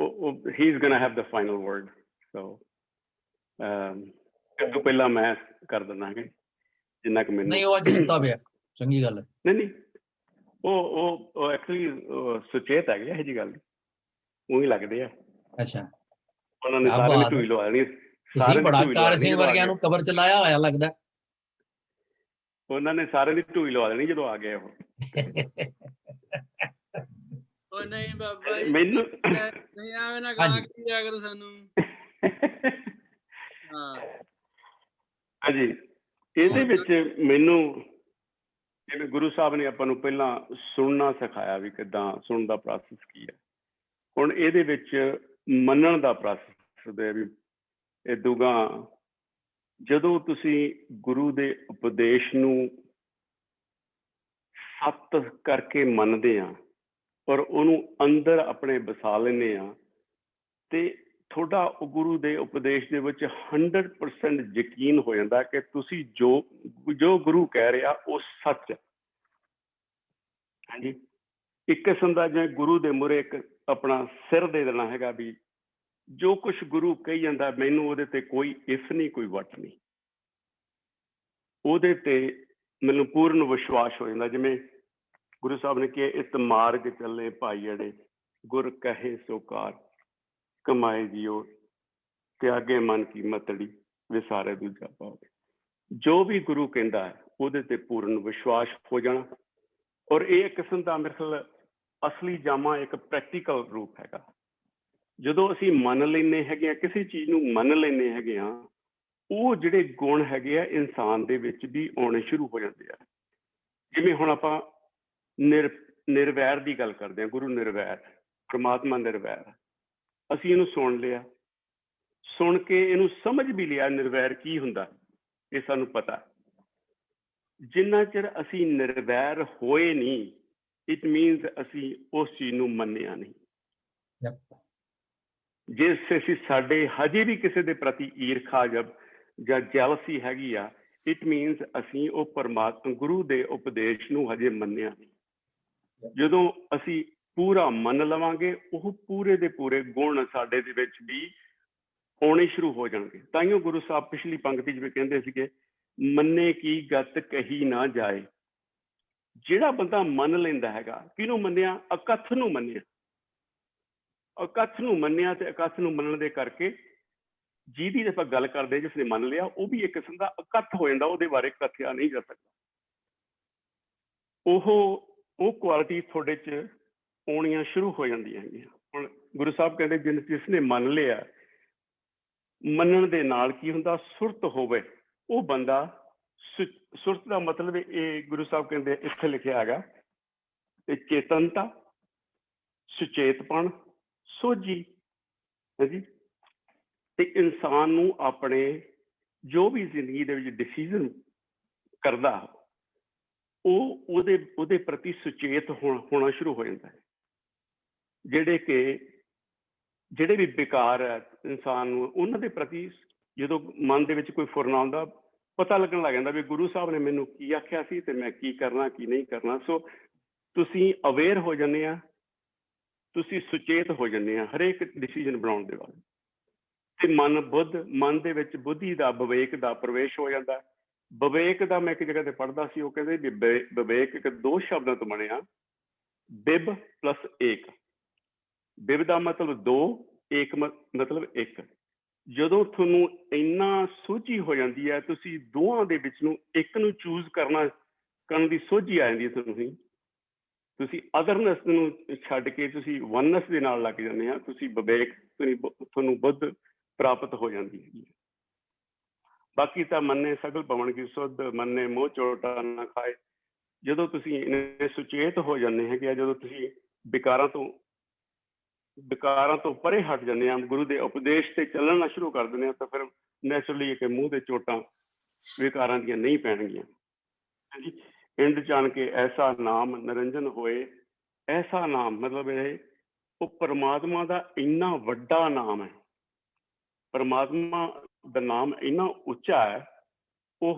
He's going to have the final word. So ਤੋਂ ਪਹਿਲਾਂ ਮੈਂ ਕਰ ਦਿੰਦਾ ਕਿ ਜਿੰਨਾ ਕਿ ਮੈਨੂੰ ਨਹੀਂ, ਉਹ ਅੱਜ ਸੁੱਤਾ ਪਿਆ। ਚੰਗੀ ਗੱਲ ਹੈ। ਨਹੀਂ ਉਹ ਐਕਚੁਅਲੀ ਸੁਚੇਤ ਹੈਗੇ ਇਹ ਜੀ ਗੱਲ, ਉਹੀ ਲੱਗਦੇ ਆ। ਅੱਛਾ, ਉਹਨਾਂ ਨੇ ਸਾਰੇ ਨੇ ਢੂਈ ਲਵਾ ਦੇਣੀ। ਤੁਸੀਂ ਬੜਾ ਕਾਰ ਸਿੰਘ ਵਰਗਿਆਂ ਨੂੰ ਕਬਰ ਚ ਲਾਇਆ ਹੋਇਆ ਲੱਗਦਾ। ਉਹਨਾਂ ਨੇ ਸਾਰੇ ਦੀ ਢੂਈ ਲਵਾ ਦੇਣੀ ਜਦੋਂ ਆ ਗਏ ਉਹ। ਨਹੀਂ ਬਾਬਾ ਜੀ, ਮੈਨੂੰ ਨਹੀਂ ਆਵੇ ਨਾ ਗਾਲਾਂ ਕੱਢਿਆ ਕਰੋ ਸਾਨੂੰ। ਹਾਂਜੀ, ਇਹਦੇ ਵਿੱਚ ਮੈਨੂੰ ਜਿਵੇਂ ਗੁਰੂ ਸਾਹਿਬ ਨੇ ਆਪਾਂ ਨੂੰ ਪਹਿਲਾਂ ਸੁਣਨਾ ਸਿਖਾਇਆ ਵੀ ਕਿੱਦਾਂ ਸੁਣਨ ਦਾ ਪ੍ਰੋਸੈਸ ਕੀ ਹੈ। ਹੁਣ ਇਹਦੇ ਵਿੱਚ ਮੰਨਣ ਦਾ ਪ੍ਰੋਸੈਸ ਹੈ ਵੀ ਇਹ ਦੂਗਾ ਜਦੋਂ ਤੁਸੀਂ ਗੁਰੂ ਦੇ ਉਪਦੇਸ਼ ਨੂੰ ਸੱਤ ਕਰਕੇ ਮੰਨਦੇ ਆ ਔਰ ਉਹਨੂੰ ਅੰਦਰ ਆਪਣੇ ਵਸਾ ਲੈਂਦੇ ਆ ਤੇ ਤੁਹਾਡਾ ਗੁਰੂ ਦੇ ਉਪਦੇਸ਼ ਦੇ ਵਿੱਚ 100% ਯਕੀਨ ਹੋ ਜਾਂਦਾ ਕਿ ਤੁਸੀਂ ਜੋ ਗੁਰੂ ਕਹਿ ਰਿਹਾ ਉਹ ਸੱਚ ਹੈ। ਹਾਂਜੀ, ਇੱਕ ਕਿਸਮ ਦਾ ਜਿਵੇਂ ਗੁਰੂ ਦੇ ਮੂਹਰੇ ਇੱਕ ਆਪਣਾ ਸਿਰ ਦੇ ਦੇਣਾ ਹੈਗਾ ਵੀ ਜੋ ਕੁਛ ਗੁਰੂ ਕਹੀ ਜਾਂਦਾ ਮੈਨੂੰ ਉਹਦੇ ਤੇ ਕੋਈ ਇਫ ਨਹੀਂ, ਕੋਈ ਵਟ ਨਹੀਂ, ਉਹਦੇ ਤੇ ਮੈਨੂੰ ਪੂਰਨ ਵਿਸ਼ਵਾਸ ਹੋ ਜਾਂਦਾ। ਜਿਵੇਂ ਗੁਰੂ ਸਾਹਿਬ ਨੇ ਕਿਹਾ ਇਤ ਮਾਰਗ ਚੱਲੇ ਭਾਈ ਅੜੇ, ਗੁਰ ਕਹੇ ਸੋ ਕਾਰ ਕਮਾਏ ਜੀਓ, ਤਿਆਗੇ ਮਨ ਕੀ ਮਤੜੀ ਵਿਸਾਰੇ ਦੂਜਾ ਪਾਵੇ। ਜੋ ਵੀ ਗੁਰੂ ਕਹਿੰਦਾ ਹੈ ਉਹਦੇ ਤੇ ਪੂਰਨ ਵਿਸ਼ਵਾਸ ਹੋ ਜਾਣਾ। ਔਰ ਇਹ ਇੱਕ ਕਿਸਮ ਦਾ ਮੇਰੇ ਖਿਆਲ ਅਸਲੀ ਜਾਮਾ ਇੱਕ ਪ੍ਰੈਕਟੀਕਲ ਰੂਪ ਹੈਗਾ। ਜਦੋਂ ਅਸੀਂ ਮੰਨ ਲੈਂਦੇ ਹੈਗੇ ਆ, ਕਿਸੇ ਚੀਜ਼ ਨੂੰ ਮੰਨ ਲੈਂਦੇ ਹੈਗੇ ਆ, ਉਹ ਜਿਹੜੇ ਗੁਣ ਹੈਗੇ ਆ ਇਨਸਾਨ ਦੇ ਵਿੱਚ ਵੀ ਆਉਣੇ ਸ਼ੁਰੂ ਹੋ ਜਾਂਦੇ ਆ। ਜਿਵੇਂ ਹੁਣ ਆਪਾਂ ਨਿਰਵੈਰ ਦੀ ਗੱਲ ਕਰਦੇ ਹਾਂ, ਗੁਰੂ ਨਿਰਵੈਰ, ਪ੍ਰਮਾਤਮਾ ਨਿਰਵੈਰ। ਅਸੀਂ ਇਹਨੂੰ ਸੁਣ ਲਿਆ, ਸੁਣ ਕੇ ਇਹਨੂੰ ਸਮਝ ਵੀ ਲਿਆ ਨਿਰਵੈਰ ਕੀ ਹੁੰਦਾ, ਇਹ ਸਾਨੂੰ ਪਤਾ। ਜਿੰਨਾ ਚਿਰ ਅਸੀਂ ਨਿਰਵੈਰ ਹੋਏ ਨਹੀਂ, ਇਟ ਮੀਨਸ ਅਸੀਂ ਉਸ ਚੀਜ਼ ਨੂੰ ਮੰਨਿਆ ਨਹੀਂ। ਜਿਸ ਅਸੀਂ ਸਾਡੇ ਹਜੇ ਵੀ ਕਿਸੇ ਦੇ ਪ੍ਰਤੀ ਈਰਖਾ ਜਾਂ ਜੈਲਸੀ ਹੈਗੀ ਆ, ਇਟ ਮੀਨਸ ਅਸੀਂ ਉਹ ਪਰਮਾਤਮਾ ਗੁਰੂ ਦੇ ਉਪਦੇਸ਼ ਨੂੰ ਹਜੇ ਮੰਨਿਆ ਨਹੀਂ। ਜਦੋਂ ਅਸੀਂ ਪੂਰਾ ਮੰਨ ਲਵਾਂਗੇ, ਉਹ ਪੂਰੇ ਦੇ ਪੂਰੇ ਗੁਣ ਸਾਡੇ ਦੇ ਵਿੱਚ ਵੀ ਆਉਣੇ ਸ਼ੁਰੂ ਹੋ ਜਾਣਗੇ। ਤਾਈਓ ਗੁਰੂ ਸਾਹਿਬ ਪਿਛਲੀ ਪੰਕਤੀ 'ਚ ਵੀ ਕਹਿੰਦੇ ਸੀਗੇ, ਮੰਨੇ ਕੀ ਗਤ ਕਹੀ ਨਾ ਜਾਏ। ਜਿਹੜਾ ਬੰਦਾ ਮੰਨ ਲੈਂਦਾ ਹੈਗਾ, ਕਿਹਨੂੰ ਮੰਨਿਆ? ਅਕਥ ਨੂੰ ਮੰਨਿਆ। ਅਕਥ ਨੂੰ ਮੰਨਿਆ ਤੇ ਅਕਥ ਨੂੰ ਮੰਨਣ ਦੇ ਕਰਕੇ ਜਿਹਦੀ ਆਪਾਂ ਗੱਲ ਕਰਦੇ, ਜਿਸਨੇ ਮੰਨ ਲਿਆ, ਉਹ ਵੀ ਇੱਕ ਕਿਸਮ ਦਾ ਅਕਥ ਹੋ ਜਾਂਦਾ, ਉਹਦੇ ਬਾਰੇ ਕਥਿਆ ਨਹੀਂ ਜਾ ਸਕਦਾ। ਉਹ ਕੁਆਲਿਟੀ ਤੁਹਾਡੇ 'ਚ ਆਉਣੀਆਂ ਸ਼ੁਰੂ ਹੋ ਜਾਂਦੀਆਂ ਹੈਗੀਆਂ। ਹੁਣ ਗੁਰੂ ਸਾਹਿਬ ਕਹਿੰਦੇ ਜਿਸਨੇ ਮੰਨ ਲਿਆ, ਮੰਨਣ ਦੇ ਨਾਲ ਕੀ ਹੁੰਦਾ? ਸੁਰਤ ਹੋਵੇ ਉਹ ਬੰਦਾ। ਸੁਰਤ ਦਾ ਮਤਲਬ ਇਹ ਗੁਰੂ ਸਾਹਿਬ ਕਹਿੰਦੇ ਇੱਥੇ ਲਿਖਿਆ ਹੈਗਾ, ਇਹ ਚੇਤਨਤਾ, ਸੁਚੇਤਪਣ, ਸੋਝੀ ਹੈ ਜੀ। ਤੇ ਇਨਸਾਨ ਨੂੰ ਆਪਣੇ ਜੋ ਵੀ ਜ਼ਿੰਦਗੀ ਦੇ ਵਿੱਚ ਡਿਸੀਜ਼ਨ ਕਰਦਾ, ਉਹ ਉਹਦੇ ਪ੍ਰਤੀ ਸੁਚੇਤ ਹੋਣਾ ਸ਼ੁਰੂ ਹੋ ਜਾਂਦਾ ਹੈ। ਜਿਹੜੇ ਵੀ ਬੇਕਾਰ ਹੈ ਇਨਸਾਨ ਨੂੰ, ਉਹਨਾਂ ਦੇ ਪ੍ਰਤੀ ਜਦੋਂ ਮਨ ਦੇ ਵਿੱਚ ਕੋਈ ਫੁਰਨਾ ਆਉਂਦਾ, ਪਤਾ ਲੱਗਣ ਲੱਗ ਜਾਂਦਾ ਵੀ ਗੁਰੂ ਸਾਹਿਬ ਨੇ ਮੈਨੂੰ ਕੀ ਆਖਿਆ ਸੀ ਤੇ ਮੈਂ ਕੀ ਕਰਨਾ ਕੀ ਨਹੀਂ ਕਰਨਾ। ਸੋ ਤੁਸੀਂ ਅਵੇਅਰ ਹੋ ਜਾਂਦੇ ਆ, ਤੁਸੀਂ ਸੁਚੇਤ ਹੋ ਜਾਂਦੇ ਆ ਹਰੇਕ ਡਿਸੀਜ਼ਨ ਬਣਾਉਣ ਦੇ ਬਾਅਦ। ਤੇ ਮਨ ਦੇ ਵਿੱਚ ਬੁੱਧੀ ਦਾ, ਵਿਵੇਕ ਦਾ ਪ੍ਰਵੇਸ਼ ਹੋ ਜਾਂਦਾ। ਵਿਵੇਕ ਦਾ ਮੈਂ ਇੱਕ ਜਗ੍ਹਾ ਤੇ ਪੜ੍ਹਦਾ ਸੀ, ਉਹ ਕਹਿੰਦੇ ਵੀ ਵਿਵੇਕ ਇੱਕ ਦੋ ਸ਼ਬਦਾਂ ਤੋਂ ਬਣਿਆ, ਬਿਬ ਪਲਸ ਏਕ। ਬਿਬ ਦਾ ਮਤਲਬ ਦੋ, ਏਕ ਮਤਲਬ ਇੱਕ। ਜਦੋਂ ਤੁਹਾਨੂੰ ਇੰਨਾ ਸੋਝੀ ਹੋ ਜਾਂਦੀ ਹੈ, ਤੁਸੀਂ ਦੋਵਾਂ ਦੇ ਵਿੱਚ ਨੂੰ ਇੱਕ ਨੂੰ ਚੂਜ਼ ਕਰਨ ਦੀ ਸੋਝੀ ਆ ਜਾਂਦੀ ਹੈ। ਤੁਸੀਂ ਅਦਰਨੈਸ ਨੂੰ ਛੱਡ ਕੇ ਤੁਸੀਂ ਵਨਨੈਸ ਦੇ ਨਾਲ ਲੱਗ ਜਾਂਦੇ ਆ। ਤੁਸੀਂ ਵਿਵੇਕ, ਤੁਹਾਨੂੰ ਬੁੱਧ ਪ੍ਰਾਪਤ ਹੋ ਜਾਂਦੀ ਹੈਗੀ। ਬਾਕੀ ਤਾਂ ਮੰਨੇ ਸਗਲ ਭਵਨ ਕੀ ਸੁਧ, ਮੰਨੇ ਮੋਹ ਚੋਟਾ ਨਾ ਖਾਏ। ਜਦੋਂ ਤੁਸੀਂ ਇੰਨੇ ਸੁਚੇਤ ਹੋ ਜਾਂਦੇ ਹੈਗੇ ਆ, ਜਦੋਂ ਤੁਸੀਂ ਵਿਕਾਰਾਂ ਤੋਂ ਪਰੇ ਹਟ ਜਾਂਦੇ ਆ, ਗੁਰੂ ਦੇ ਉਪਦੇਸ਼ ਤੇ ਚੱਲਣਾ ਸ਼ੁਰੂ ਕਰ ਦਿੰਦੇ ਆ, ਤਾਂ ਫਿਰ ਨੈਚੁਰਲੀ ਕਿ ਮੂੰਹ ਦੇ ਚੋਟਾਂ ਵਿਕਾਰਾਂ ਦੀਆਂ ਨਹੀਂ ਪੈਣਗੀਆਂ। ਇੰਦ ਜਾਣ ਕੇ ਐਸਾ ਨਾਮ ਨਿਰੰਜਨ ਹੋਏ। ਐਸਾ ਨਾਮ ਮਤਲਬ ਉਹ ਪਰਮਾਤਮਾ ਦਾ ਇੰਨਾ ਵੱਡਾ ਨਾਮ ਹੈ, ਪਰਮਾਤਮਾ ਦਾ ਨਾਮ ਇੰਨਾ ਉੱਚਾ ਹੈ, ਉਹ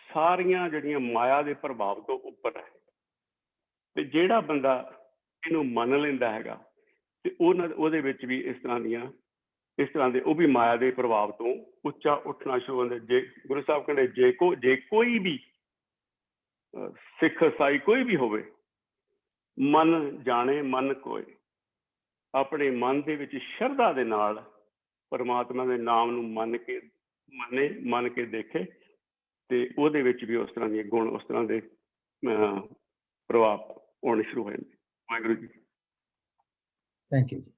ਸਾਰੀਆਂ ਜਿਹੜੀਆਂ ਮਾਇਆ ਦੇ ਪ੍ਰਭਾਵ ਤੋਂ ਉੱਪਰ ਹੈ। ਤੇ ਜਿਹੜਾ ਬੰਦਾ ਇਹਨੂੰ ਮੰਨ ਲੈਂਦਾ ਹੈਗਾ, ਤੇ ਉਹਦੇ ਵਿੱਚ ਵੀ ਇਸ ਤਰ੍ਹਾਂ ਦੇ ਉਹ ਵੀ ਮਾਇਆ ਦੇ ਪ੍ਰਭਾਵ ਤੋਂ ਉੱਚਾ ਉੱਠਣਾ ਸ਼ੁਰੂ ਹੁੰਦੇ। ਜੇ ਗੁਰੂ ਸਾਹਿਬ ਕਹਿੰਦੇ ਜੇ ਕੋਈ ਵੀ ਸਿੱਖ ਈਸਾਈ ਕੋਈ ਵੀ ਹੋਵੇ, ਮਨ ਜਾਣੇ ਮਨ ਕੋਏ, ਆਪਣੇ ਮਨ ਦੇ ਵਿੱਚ ਸ਼ਰਧਾ ਦੇ ਨਾਲ ਪਰਮਾਤਮਾ ਦੇ ਨਾਮ ਨੂੰ ਮੰਨ ਕੇ ਦੇਖੇ, ਤੇ ਉਹਦੇ ਵਿੱਚ ਵੀ ਉਸ ਤਰ੍ਹਾਂ ਦੇ ਗੁਣ, ਉਸ ਤਰ੍ਹਾਂ ਦੇ ਪ੍ਰਭਾਵ ਆਉਣੇ ਸ਼ੁਰੂ ਹੋ ਜਾਂਦੇ। ਵਾਹਿਗੁਰੂ ਜੀ। ਥੈਂਕ ਯੂ ਜੀ।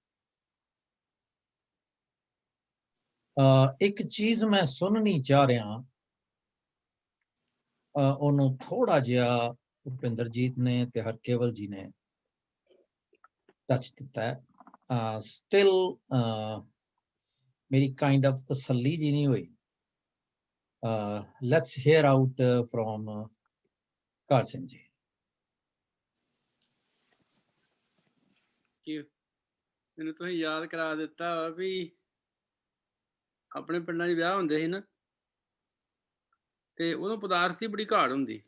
ਇੱਕ ਚੀਜ਼ ਮੈਂ ਸੁਣਨੀ ਚਾਹ ਰਿਹਾ, ਉਹਨੂੰ ਥੋੜਾ ਜਿਹਾ ਭੁਪਿੰਦਰਜੀਤ ਨੇ ਤੇ ਹਰਕੇਵਲ ਜੀ ਨੇ ਟੱਚ ਦਿੱਤਾ ਹੈ। ਸਟਿਲ ਮੇਰੀ ਕਾਈਂਡ ਆਫ ਤਸੱਲੀ ਜੀ ਨਹੀਂ ਹੋਈ। ਲੈਟਸ ਹੀਅਰ ਆਊਟ ਫਰੋਮ ਕਾਰ ਸਿੰਘ ਜੀ। ਮੈਨੂੰ ਤੁਸੀਂ ਯਾਦ ਕਰਾ ਦਿੱਤਾ ਵਾ ਵੀ ਆਪਣੇ ਪਿੰਡਾਂ 'ਚ ਵਿਆਹ ਹੁੰਦੇ ਸੀ ਨਾ, ਤੇ ਉਦੋਂ ਪਦਾਰਥ ਦੀ ਬੜੀ ਘਾਟ ਹੁੰਦੀ।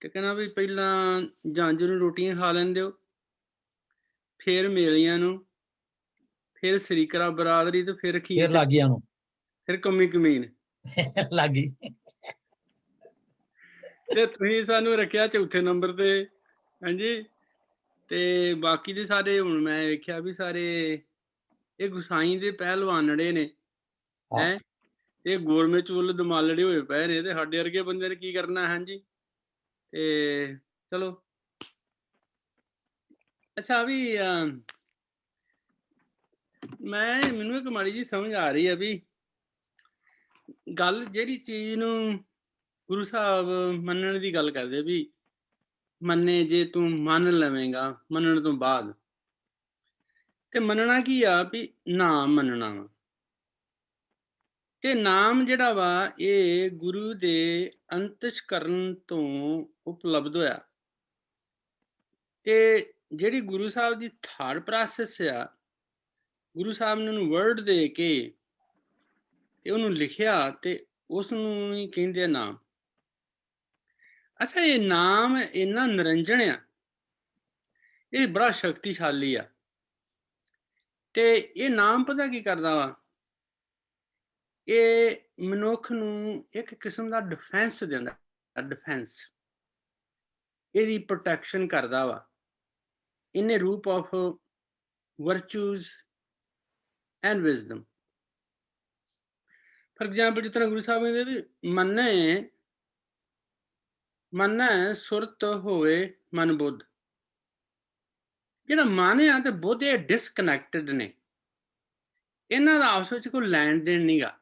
ਤੇ ਕਹਿੰਦਾ ਵੀ ਪਹਿਲਾਂ ਜੰਝ ਨੂੰ ਰੋਟੀਆਂ ਖਾ ਲੈਂਦੇ ਹੋ, ਫਿਰ ਮੇਲੀਆਂ ਨੂੰ, ਫਿਰ ਸਰੀਕਰਾ ਬਰਾਦਰੀ, ਤੇ ਫਿਰ ਖੀਰ ਲਾਗੀਆਂ ਨੂੰ, ਫਿਰ ਕਮੀ ਕਮੀਨ ਲਾਗੀ। ਤੇ ਤੁਸੀਂ ਸਾਨੂੰ ਰੱਖਿਆ ਚੌਥੇ ਨੰਬਰ ਤੇ। ਹਾਂਜੀ। ਤੇ ਬਾਕੀ ਦੇ ਸਾਰੇ ਹੁਣ ਮੈਂ ਵੇਖਿਆ ਵੀ ਸਾਰੇ ਇਹ ਗੁਸਾਈ ਦੇ ਪਹਿਲਵਾਨੜੇ ਨੇ ਹੈ, ਇਹ ਗੋਲਮੇ ਚੁੱਲ ਦਮਾਲੜੇ ਹੋਏ ਪਏ ਨੇ, ਤੇ ਸਾਡੇ ਵਰਗੇ ਬੰਦੇ ਨੇ ਕੀ ਕਰਨਾ। ਹਾਂਜੀ। ਤੇ ਚਲੋ ਅੱਛਾ ਵੀ ਮੈਨੂੰ ਇੱਕ ਮਾੜੀ ਜੀ ਸਮਝ ਆ ਰਹੀ ਹੈ ਵੀ ਗੱਲ ਜਿਹੜੀ ਚੀਜ਼ ਨੂੰ ਗੁਰੂ ਸਾਹਿਬ ਮੰਨਣ ਦੀ ਗੱਲ ਕਰਦੇ ਵੀ ਮੰਨੇ ਜੇ ਤੂੰ ਮੰਨ ਲਵੇਂਗਾ, ਮੰਨਣ ਤੋਂ ਬਾਅਦ। ਤੇ ਮੰਨਣਾ ਕੀ ਆ ਵੀ ਨਾਮ ਮੰਨਣਾ ਵਾ। ਤੇ ਨਾਮ ਜਿਹੜਾ ਵਾ ਇਹ ਗੁਰੂ ਦੇ ਅੰਤਸ਼ਕਰਨ ਤੋਂ ਉਪਲਬਧ ਹੋਇਆ। ਤੇ ਜਿਹੜੀ ਗੁਰੂ ਸਾਹਿਬ ਦੀ ਥਾਟ ਪ੍ਰੋਸੈਸ ਆ, ਗੁਰੂ ਸਾਹਿਬ ਨੇ ਉਹਨੂੰ ਵਰਡ ਦੇ ਕੇ ਤੇ ਉਹਨੂੰ ਲਿਖਿਆ, ਤੇ ਉਸ ਨੂੰ ਹੀ ਕਹਿੰਦੇ ਆ ਨਾਮ। ਅੱਛਾ, ਇਹ ਨਾਮ ਇੰਨਾ ਨਿਰੰਜਣ ਆ ਇਹ ਬੜਾ ਸ਼ਕਤੀਸ਼ਾਲੀ ਆ। ਤੇ ਇਹ ਨਾਮ ਪਤਾ ਕੀ ਕਰਦਾ ਵਾ, ਇਹ ਮਨੁੱਖ ਨੂੰ ਇੱਕ ਕਿਸਮ ਦਾ ਡਿਫੈਂਸ ਦਿੰਦਾ, ਡਿਫੈਂਸ, ਇਹਦੀ ਪ੍ਰੋਟੈਕਸ਼ਨ ਕਰਦਾ ਵਾ ਇਨ ਏ ਰੂਪ of virtues and wisdom. For example जिस तरह गुरु साहब कहते भी ਮੰਨੈ ਸੁਰਤ ਹੋਵੇ ਮਨ ਬੁੱਧ। ਜਿਹੜਾ ਮਨ ਆ ਤੇ ਬੁੱਧ ਇਹ ਡਿਸਕਨੈਕਟਡ ਨੇ, ਇਹਨਾਂ ਦਾ ਆਪਸ ਵਿੱਚ ਕੋਈ ਲੈਣ ਦੇਣ ਨਹੀਂਗਾ।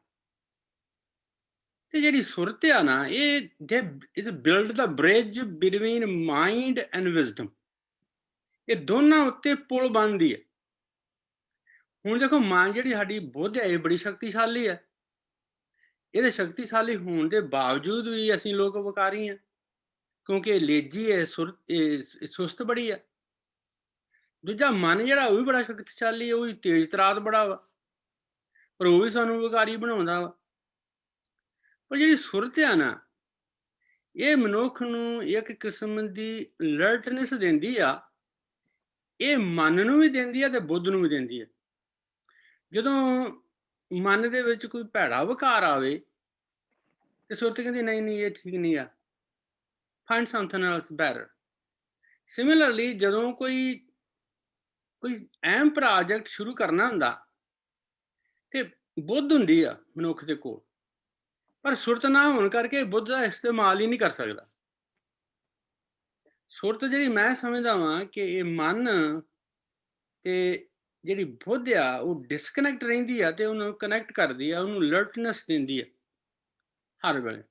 ਤੇ ਜਿਹੜੀ ਸੁਰਤ ਆ ਨਾ, ਇਹ is build the bridge between mind and wisdom. ਇਹ ਦੋਨਾਂ ਉੱਤੇ ਪੁਲ ਬਣਦੀ ਹੈ। ਹੁਣ ਦੇਖੋ, ਮਨ ਜਿਹੜੀ ਸਾਡੀ ਬੁੱਧ ਹੈ ਇਹ ਬੜੀ ਸ਼ਕਤੀਸ਼ਾਲੀ ਹੈ। ਇਹਦੇ ਸ਼ਕਤੀਸ਼ਾਲੀ ਹੋਣ ਦੇ ਬਾਵਜੂਦ ਵੀ ਅਸੀਂ ਲੋਕ ਵਿਕਾਰੀ ਹਾਂ, ਕਿਉਂਕਿ ਇਹ ਲੇਜੀ ਹੈ, ਸੁਸਤ ਬੜੀ ਹੈ। ਦੂਜਾ ਮਨ ਜਿਹੜਾ ਉਹ ਵੀ ਬੜਾ ਸ਼ਕਤੀਸ਼ਾਲੀ ਹੈ, ਉਹ ਵੀ ਤੇਜ਼ ਤਰਾਤ ਬੜਾ ਵਾ, ਪਰ ਉਹ ਵੀ ਸਾਨੂੰ ਵਿਕਾਰੀ ਬਣਾਉਂਦਾ ਵਾ। ਪਰ ਜਿਹੜੀ ਸੁਰਤ ਆ ਨਾ, ਇਹ ਮਨੁੱਖ ਨੂੰ ਇੱਕ ਕਿਸਮ ਦੀ ਅਲਰਟਨੈਸ ਦਿੰਦੀ ਆ। ਇਹ ਮਨ ਨੂੰ ਵੀ ਦਿੰਦੀ ਆ ਤੇ ਬੁੱਧ ਨੂੰ ਵੀ ਦਿੰਦੀ ਆ। ਜਦੋਂ ਮਨ ਦੇ ਵਿੱਚ ਕੋਈ ਭੈੜਾ ਵਿਕਾਰ ਆਵੇ ਤੇ ਸੁਰਤ ਕਹਿੰਦੀ ਨਹੀਂ ਨਹੀਂ ਇਹ ਠੀਕ ਨਹੀਂ ਆ, find something else better. Similarly ਜਦੋਂ ਕੋਈ ਅਹਿਮ ਪ੍ਰੋਜੈਕਟ ਸ਼ੁਰੂ ਕਰਨਾ ਹੁੰਦਾ ਤੇ ਬੁੱਧ ਹੁੰਦੀ ਆ ਮਨੁੱਖ ਦੇ ਕੋਲ, ਪਰ ਸੁਰਤ ਨਾ ਹੋਣ ਕਰਕੇ ਬੁੱਧ ਦਾ ਇਸਤੇਮਾਲ ਹੀ ਨਹੀਂ ਕਰ ਸਕਦਾ। ਸੁਰਤ ਜਿਹੜੀ ਮੈਂ ਸਮਝਦਾ ਵਾਂ ਕਿ ਇਹ ਮਨ ਤੇ ਜਿਹੜੀ ਬੁੱਧ ਆ ਉਹ ਡਿਸਕਨੈਕਟ ਰਹਿੰਦੀ ਆ ਤੇ ਉਹਨੂੰ ਕਨੈਕਟ ਕਰਦੀ ਆ, ਉਹਨੂੰ ਅਲਰਟਨੈਸ ਦਿੰਦੀ ਆ ਹਰ ਵੇਲੇ।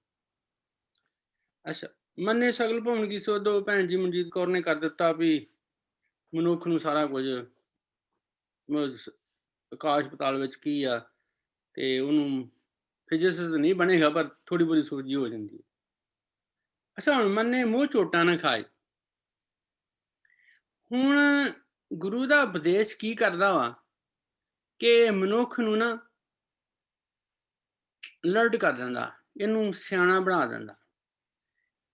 ਅੱਛਾ, ਮੰਨੇ ਸਗਲ ਭਵਨ ਕੀ ਸੋਧੋ ਭੈਣ ਜੀ ਮਨਜੀਤ ਕੌਰ ਨੇ ਕਰ ਦਿੱਤਾ ਵੀ ਮਨੁੱਖ ਨੂੰ ਸਾਰਾ ਕੁਝ ਆਕਾਸ਼ ਪਤਾਲ ਵਿੱਚ ਕੀ ਆ, ਤੇ ਉਹਨੂੰ ਫਿਜ਼ਿਸਿਸਟ ਨਹੀਂ ਬਣੇਗਾ ਪਰ ਥੋੜੀ ਬਹੁਤੀ ਸੋਝੀ ਹੋ ਜਾਂਦੀ ਹੈ। ਅੱਛਾ, ਹੁਣ ਮੰਨੇ ਮੂੰਹ ਚੋਟਾਂ ਨਾ ਖਾਏ। ਹੁਣ ਗੁਰੂ ਦਾ ਉਪਦੇਸ਼ ਕੀ ਕਰਦਾ ਵਾ ਕਿ ਮਨੁੱਖ ਨੂੰ ਨਾ ਅਲਰਟ ਕਰ ਦਿੰਦਾ, ਇਹਨੂੰ ਸਿਆਣਾ ਬਣਾ ਦਿੰਦਾ।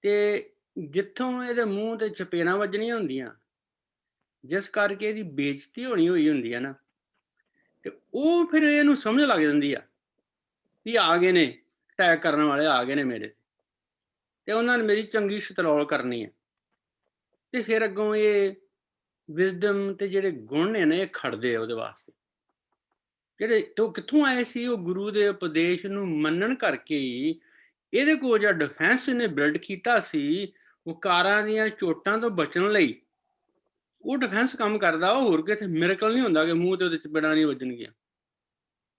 ਤੇ ਜਿੱਥੋਂ ਇਹਦੇ ਮੂੰਹ ਤੇ ਚਪੇੜਾਂ ਵੱਜਣੀਆਂ ਹੁੰਦੀਆਂ, ਜਿਸ ਕਰਕੇ ਇਹਦੀ ਬੇਇੱਜ਼ਤੀ ਹੋਣੀ ਹੋਈ ਹੁੰਦੀ ਹੈ ਨਾ, ਤੇ ਉਹ ਫਿਰ ਇਹਨੂੰ ਸਮਝ ਲੱਗ ਜਾਂਦੀ ਆ ਵੀ ਆ ਗਏ ਨੇ ਅਟੈਕ ਕਰਨ ਵਾਲੇ, ਆ ਗਏ ਨੇ ਮੇਰੇ ਤੇ ਉਹਨਾਂ ਨੇ ਮੇਰੀ ਚੰਗੀ ਸ਼ਤਰੋਲ ਕਰਨੀ ਹੈ। ਤੇ ਫਿਰ ਅੱਗੋਂ ਇਹ ਵਿਜ਼ਡਮ ਤੇ ਜਿਹੜੇ ਗੁਣ ਨੇ ਨਾ ਇਹ ਖੜਦੇ ਆ ਉਹਦੇ ਵਾਸਤੇ। ਜਿਹੜੇ ਤੋਂ ਕਿੱਥੋਂ ਆਏ ਸੀ? ਉਹ ਗੁਰੂ ਦੇ ਉਪਦੇਸ਼ ਨੂੰ ਮੰਨਣ ਕਰਕੇ ਹੀ ਇਹਦੇ ਕੋਲ ਜਿਹੜਾ ਡਿਫੈਂਸ ਇਹਨੇ ਬਿਲਡ ਕੀਤਾ ਸੀ ਵਿਕਾਰਾਂ ਦੀਆਂ ਚੋਟਾਂ ਤੋਂ ਬਚਣ ਲਈ, ਉਹ ਡਿਫੈਂਸ ਕੰਮ ਕਰਦਾ। ਉਹ ਹੋਰ ਕਿਤੇ ਮਿਰਕਲ ਨਹੀਂ ਹੁੰਦਾ ਕਿ ਮੂੰਹ ਤੇ ਉਹਦੇ ਚਪੇੜਾਂ ਨਹੀਂ ਵੱਜਣਗੀਆਂ।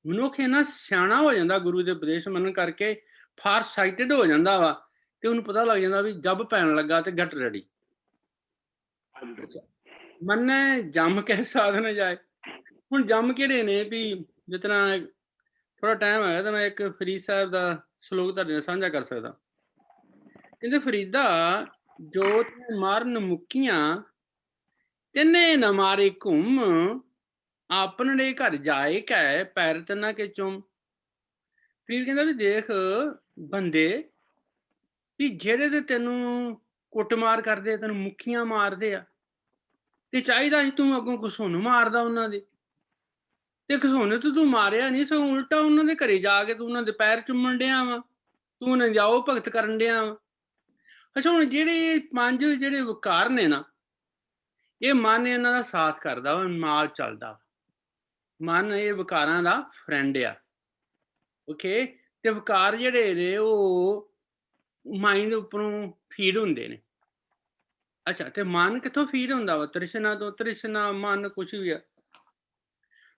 ਮਨੁੱਖ ਇੰਨਾ ਸਿਆਣਾ ਹੋ ਜਾਂਦਾ ਗੁਰੂ ਦੇ ਉਪਦੇਸ਼ ਮੰਨਣ ਕਰਕੇ, ਫਾਰ ਸਾਈਟਡ ਹੋ ਜਾਂਦਾ ਵਾ, ਤੇ ਉਹਨੂੰ ਪਤਾ ਲੱਗ ਜਾਂਦਾ ਵੀ ਜੱਬ ਪੈਣ ਲੱਗਾ ਤੇ ਗੈਟ ਰੈਡੀ। ਮੰਨੇ ਜੰਮ ਕੇ ਸਾਧਨ ਜਾਏ। ਹੁਣ ਜੰਮ ਕਿਹੜੇ ਨੇ ਵੀ ਜਿਸ ਤਰ੍ਹਾਂ ਥੋੜਾ ਟਾਈਮ ਆਇਆ ਤਾਂ ਮੈਂ ਇੱਕ ਫਰੀਦ ਸਾਹਿਬ ਦਾ ਸ਼ਲੋਕ ਤੁਹਾਡੇ ਨਾਲ ਸਾਂਝਾ ਕਰ ਸਕਦਾ। ਕਹਿੰਦੇ, ਫਰੀਦਾ ਜੋ ਤੇ ਮਾਰਨ ਮੁੱਕੀਆਂ ਤਿੰਨੇ ਨਾ ਮਾਰੇ ਘੁੰਮ, ਆਪਣੇ ਘਰ ਜਾਏ ਕੈ ਪੈਰ ਤਨਾ ਕੇ ਚੁੰਮ। ਫਰੀਦ ਕਹਿੰਦਾ ਵੀ ਦੇਖ ਬੰਦੇ, ਵੀ ਜਿਹੜੇ ਤੇ ਤੈਨੂੰ ਕੁੱਟਮਾਰ ਕਰਦੇ, ਤੈਨੂੰ ਮੁੱਕੀਆਂ ਮਾਰਦੇ ਆ, ਤੇ ਚਾਹੀਦਾ ਸੀ ਤੂੰ ਅੱਗੋਂ ਘਸੁੰਨ ਮਾਰਦਾ ਉਹਨਾਂ ਦੇ, ਤੇ ਘਸੁੰਨ ਤੂੰ ਮਾਰਿਆ ਨਹੀਂ, ਸਗੋਂ ਉਲਟਾ ਉਹਨਾਂ ਦੇ ਘਰੇ ਜਾ ਕੇ ਤੂੰ ਉਹਨਾਂ ਦੇ ਪੈਰ ਚੁੰਮਣ ਡਿਆ ਵਾ, ਤੂੰ ਉਹਨਾਂ ਦੀ ਆਓ ਭਗਤ ਕਰਨ ਡਿਆ ਵਾ। ਅੱਛਾ, ਹੁਣ ਜਿਹੜੇ ਪੰਜ ਜਿਹੜੇ ਵਿਕਾਰ ਨੇ ਨਾ, ਇਹ ਮਨ ਇਹਨਾਂ ਦਾ ਸਾਥ ਕਰਦਾ ਵਾ, ਨਾਲ ਚੱਲਦਾ ਵਾ। ਮਨ ਇਹ ਵਿਕਾਰਾਂ ਦਾ ਫਰੈਂਡ ਆ। ਓਕੇ, ਤੇ ਵਿਕਾਰ ਜਿਹੜੇ ਨੇ ਉਹ ਮਾਈਂਡ ਉੱਪਰੋਂ ਫੀਡ ਹੁੰਦੇ ਨੇ। ਅੱਛਾ, ਤੇ ਮਨ ਕਿੱਥੋਂ ਫੀਡ ਹੁੰਦਾ ਵਾ? ਤ੍ਰਿਸ਼ਨਾ ਤੋਂ। ਤ੍ਰਿਸ਼ਨਾ ਮਨ ਕੁਛ ਵੀ ਆ।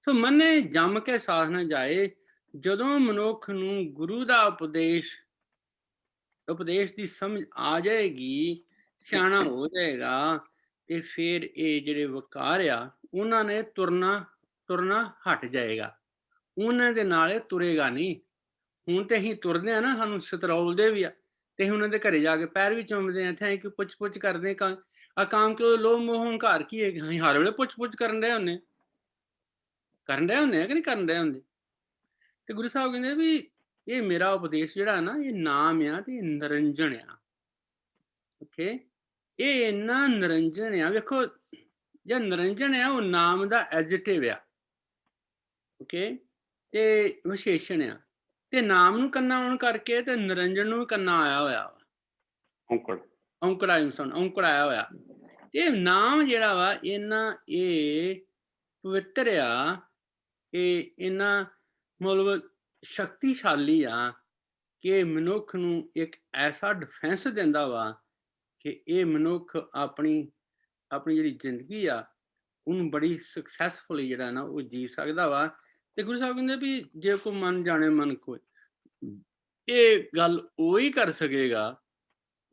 ਸੋ ਮੰਨੇ ਜੰਮ ਕੇ ਸਾਥ ਨਾ ਜਾਏ। ਜਦੋਂ ਮਨੁੱਖ ਨੂੰ ਗੁਰੂ ਦਾ ਉਪਦੇਸ਼ ਦੀ ਸਮਝ ਆ ਜਾਏਗੀ, ਸਿਆਣਾ ਹੋ ਜਾਏਗਾ, ਤੇ ਫਿਰ ਇਹ ਜਿਹੜੇ ਵਿਕਾਰ ਆ ਉਹਨਾਂ ਨੇ ਤੁਰਨਾ ਹਟ ਜਾਏਗਾ। ਉਹਨਾਂ ਦੇ ਨਾਲ ਇਹ ਤੁਰੇਗਾ ਨਹੀਂ। ਹੁਣ ਤੇ ਅਸੀਂ ਤੁਰਦੇ ਆ ਨਾ, ਸਾਨੂੰ ਸਤਰੋਲਦੇ ਵੀ ਆ, ਤੇ ਉਹਨਾਂ ਦੇ ਘਰੇ ਜਾ ਕੇ ਪੈਰ ਵੀ ਚੁੰਮਦੇ ਆ, ਥੈਂਕ ਯੂ ਪੁੱਛ ਪੁੱਛ ਕਰਦੇ ਆ। ਕਾਮ ਕਿਉਂ ਲੋਭ ਮੋਹ ਹੰਕਾਰ ਕੀ ਹੈ? ਅਸੀਂ ਹਰ ਵੇਲੇ ਪੁੱਛ ਪੁੱਛ ਕਰਨ ਰਹੇ ਹੁੰਦੇ ਕਿ ਨਹੀਂ ਕਰਨ ਰਹੇ ਹੁੰਦੇ। ਤੇ ਗੁਰੂ ਸਾਹਿਬ ਕਹਿੰਦੇ ਵੀ ਇਹ ਮੇਰਾ ਉਪਦੇਸ਼ ਜਿਹੜਾ ਨਾ, ਇਹ ਨਾਮ ਆ ਤੇ ਨਿਰੰਜਨ ਆ। ਓਕੇ, ਇਹ ਇੰਨਾ ਨਿਰੰਜਨ ਆ। ਵੇਖੋ, ਜਿਹੜਾ ਨਿਰੰਜਨ ਆ ਉਹ ਨਾਮ ਦਾ ਐਡਜੈਕਟਿਵ ਆ, ਓਕੇ, ਤੇ ਵਿਸ਼ੇਸ਼ਣ ਆ, ਤੇ ਨਾਮ ਨੂੰ ਕੰਨਾ ਆਉਣ ਕਰਕੇ ਤੇ ਨਿਰੰਜਨ ਨੂੰ ਵੀ ਕੰਨਾ ਆਇਆ ਹੋਇਆ ਵਾ, ਔਂਕੜ ਔਂਕੜ ਆਇਆ ਹੋਇਆ। ਇਹ ਨਾਮ ਜਿਹੜਾ ਵਾ ਇਹ ਪਵਿੱਤਰ ਆ, ਇਹ ਇੰਨਾ ਮਤਲਬ ਸ਼ਕਤੀਸ਼ਾਲੀ ਆ ਕਿ ਮਨੁੱਖ ਨੂੰ ਇੱਕ ਐਸਾ ਡਿਫੈਂਸ ਦਿੰਦਾ ਵਾ ਕਿ ਇਹ ਮਨੁੱਖ ਆਪਣੀ ਜਿਹੜੀ ਜ਼ਿੰਦਗੀ ਆ ਉਹਨੂੰ ਬੜੀ ਸਕਸੈਸਫੁਲੀ ਜਿਹੜਾ ਨਾ ਉਹ ਜੀ ਸਕਦਾ ਵਾ। ਤੇ ਗੁਰੂ ਸਾਹਿਬ ਕਹਿੰਦੇ ਵੀ ਜੇ ਕੋਈ ਮਨ ਜਾਣੇ ਮਨ ਕੋਈ, ਇਹ ਗੱਲ ਉਹ ਹੀ ਕਰ ਸਕੇਗਾ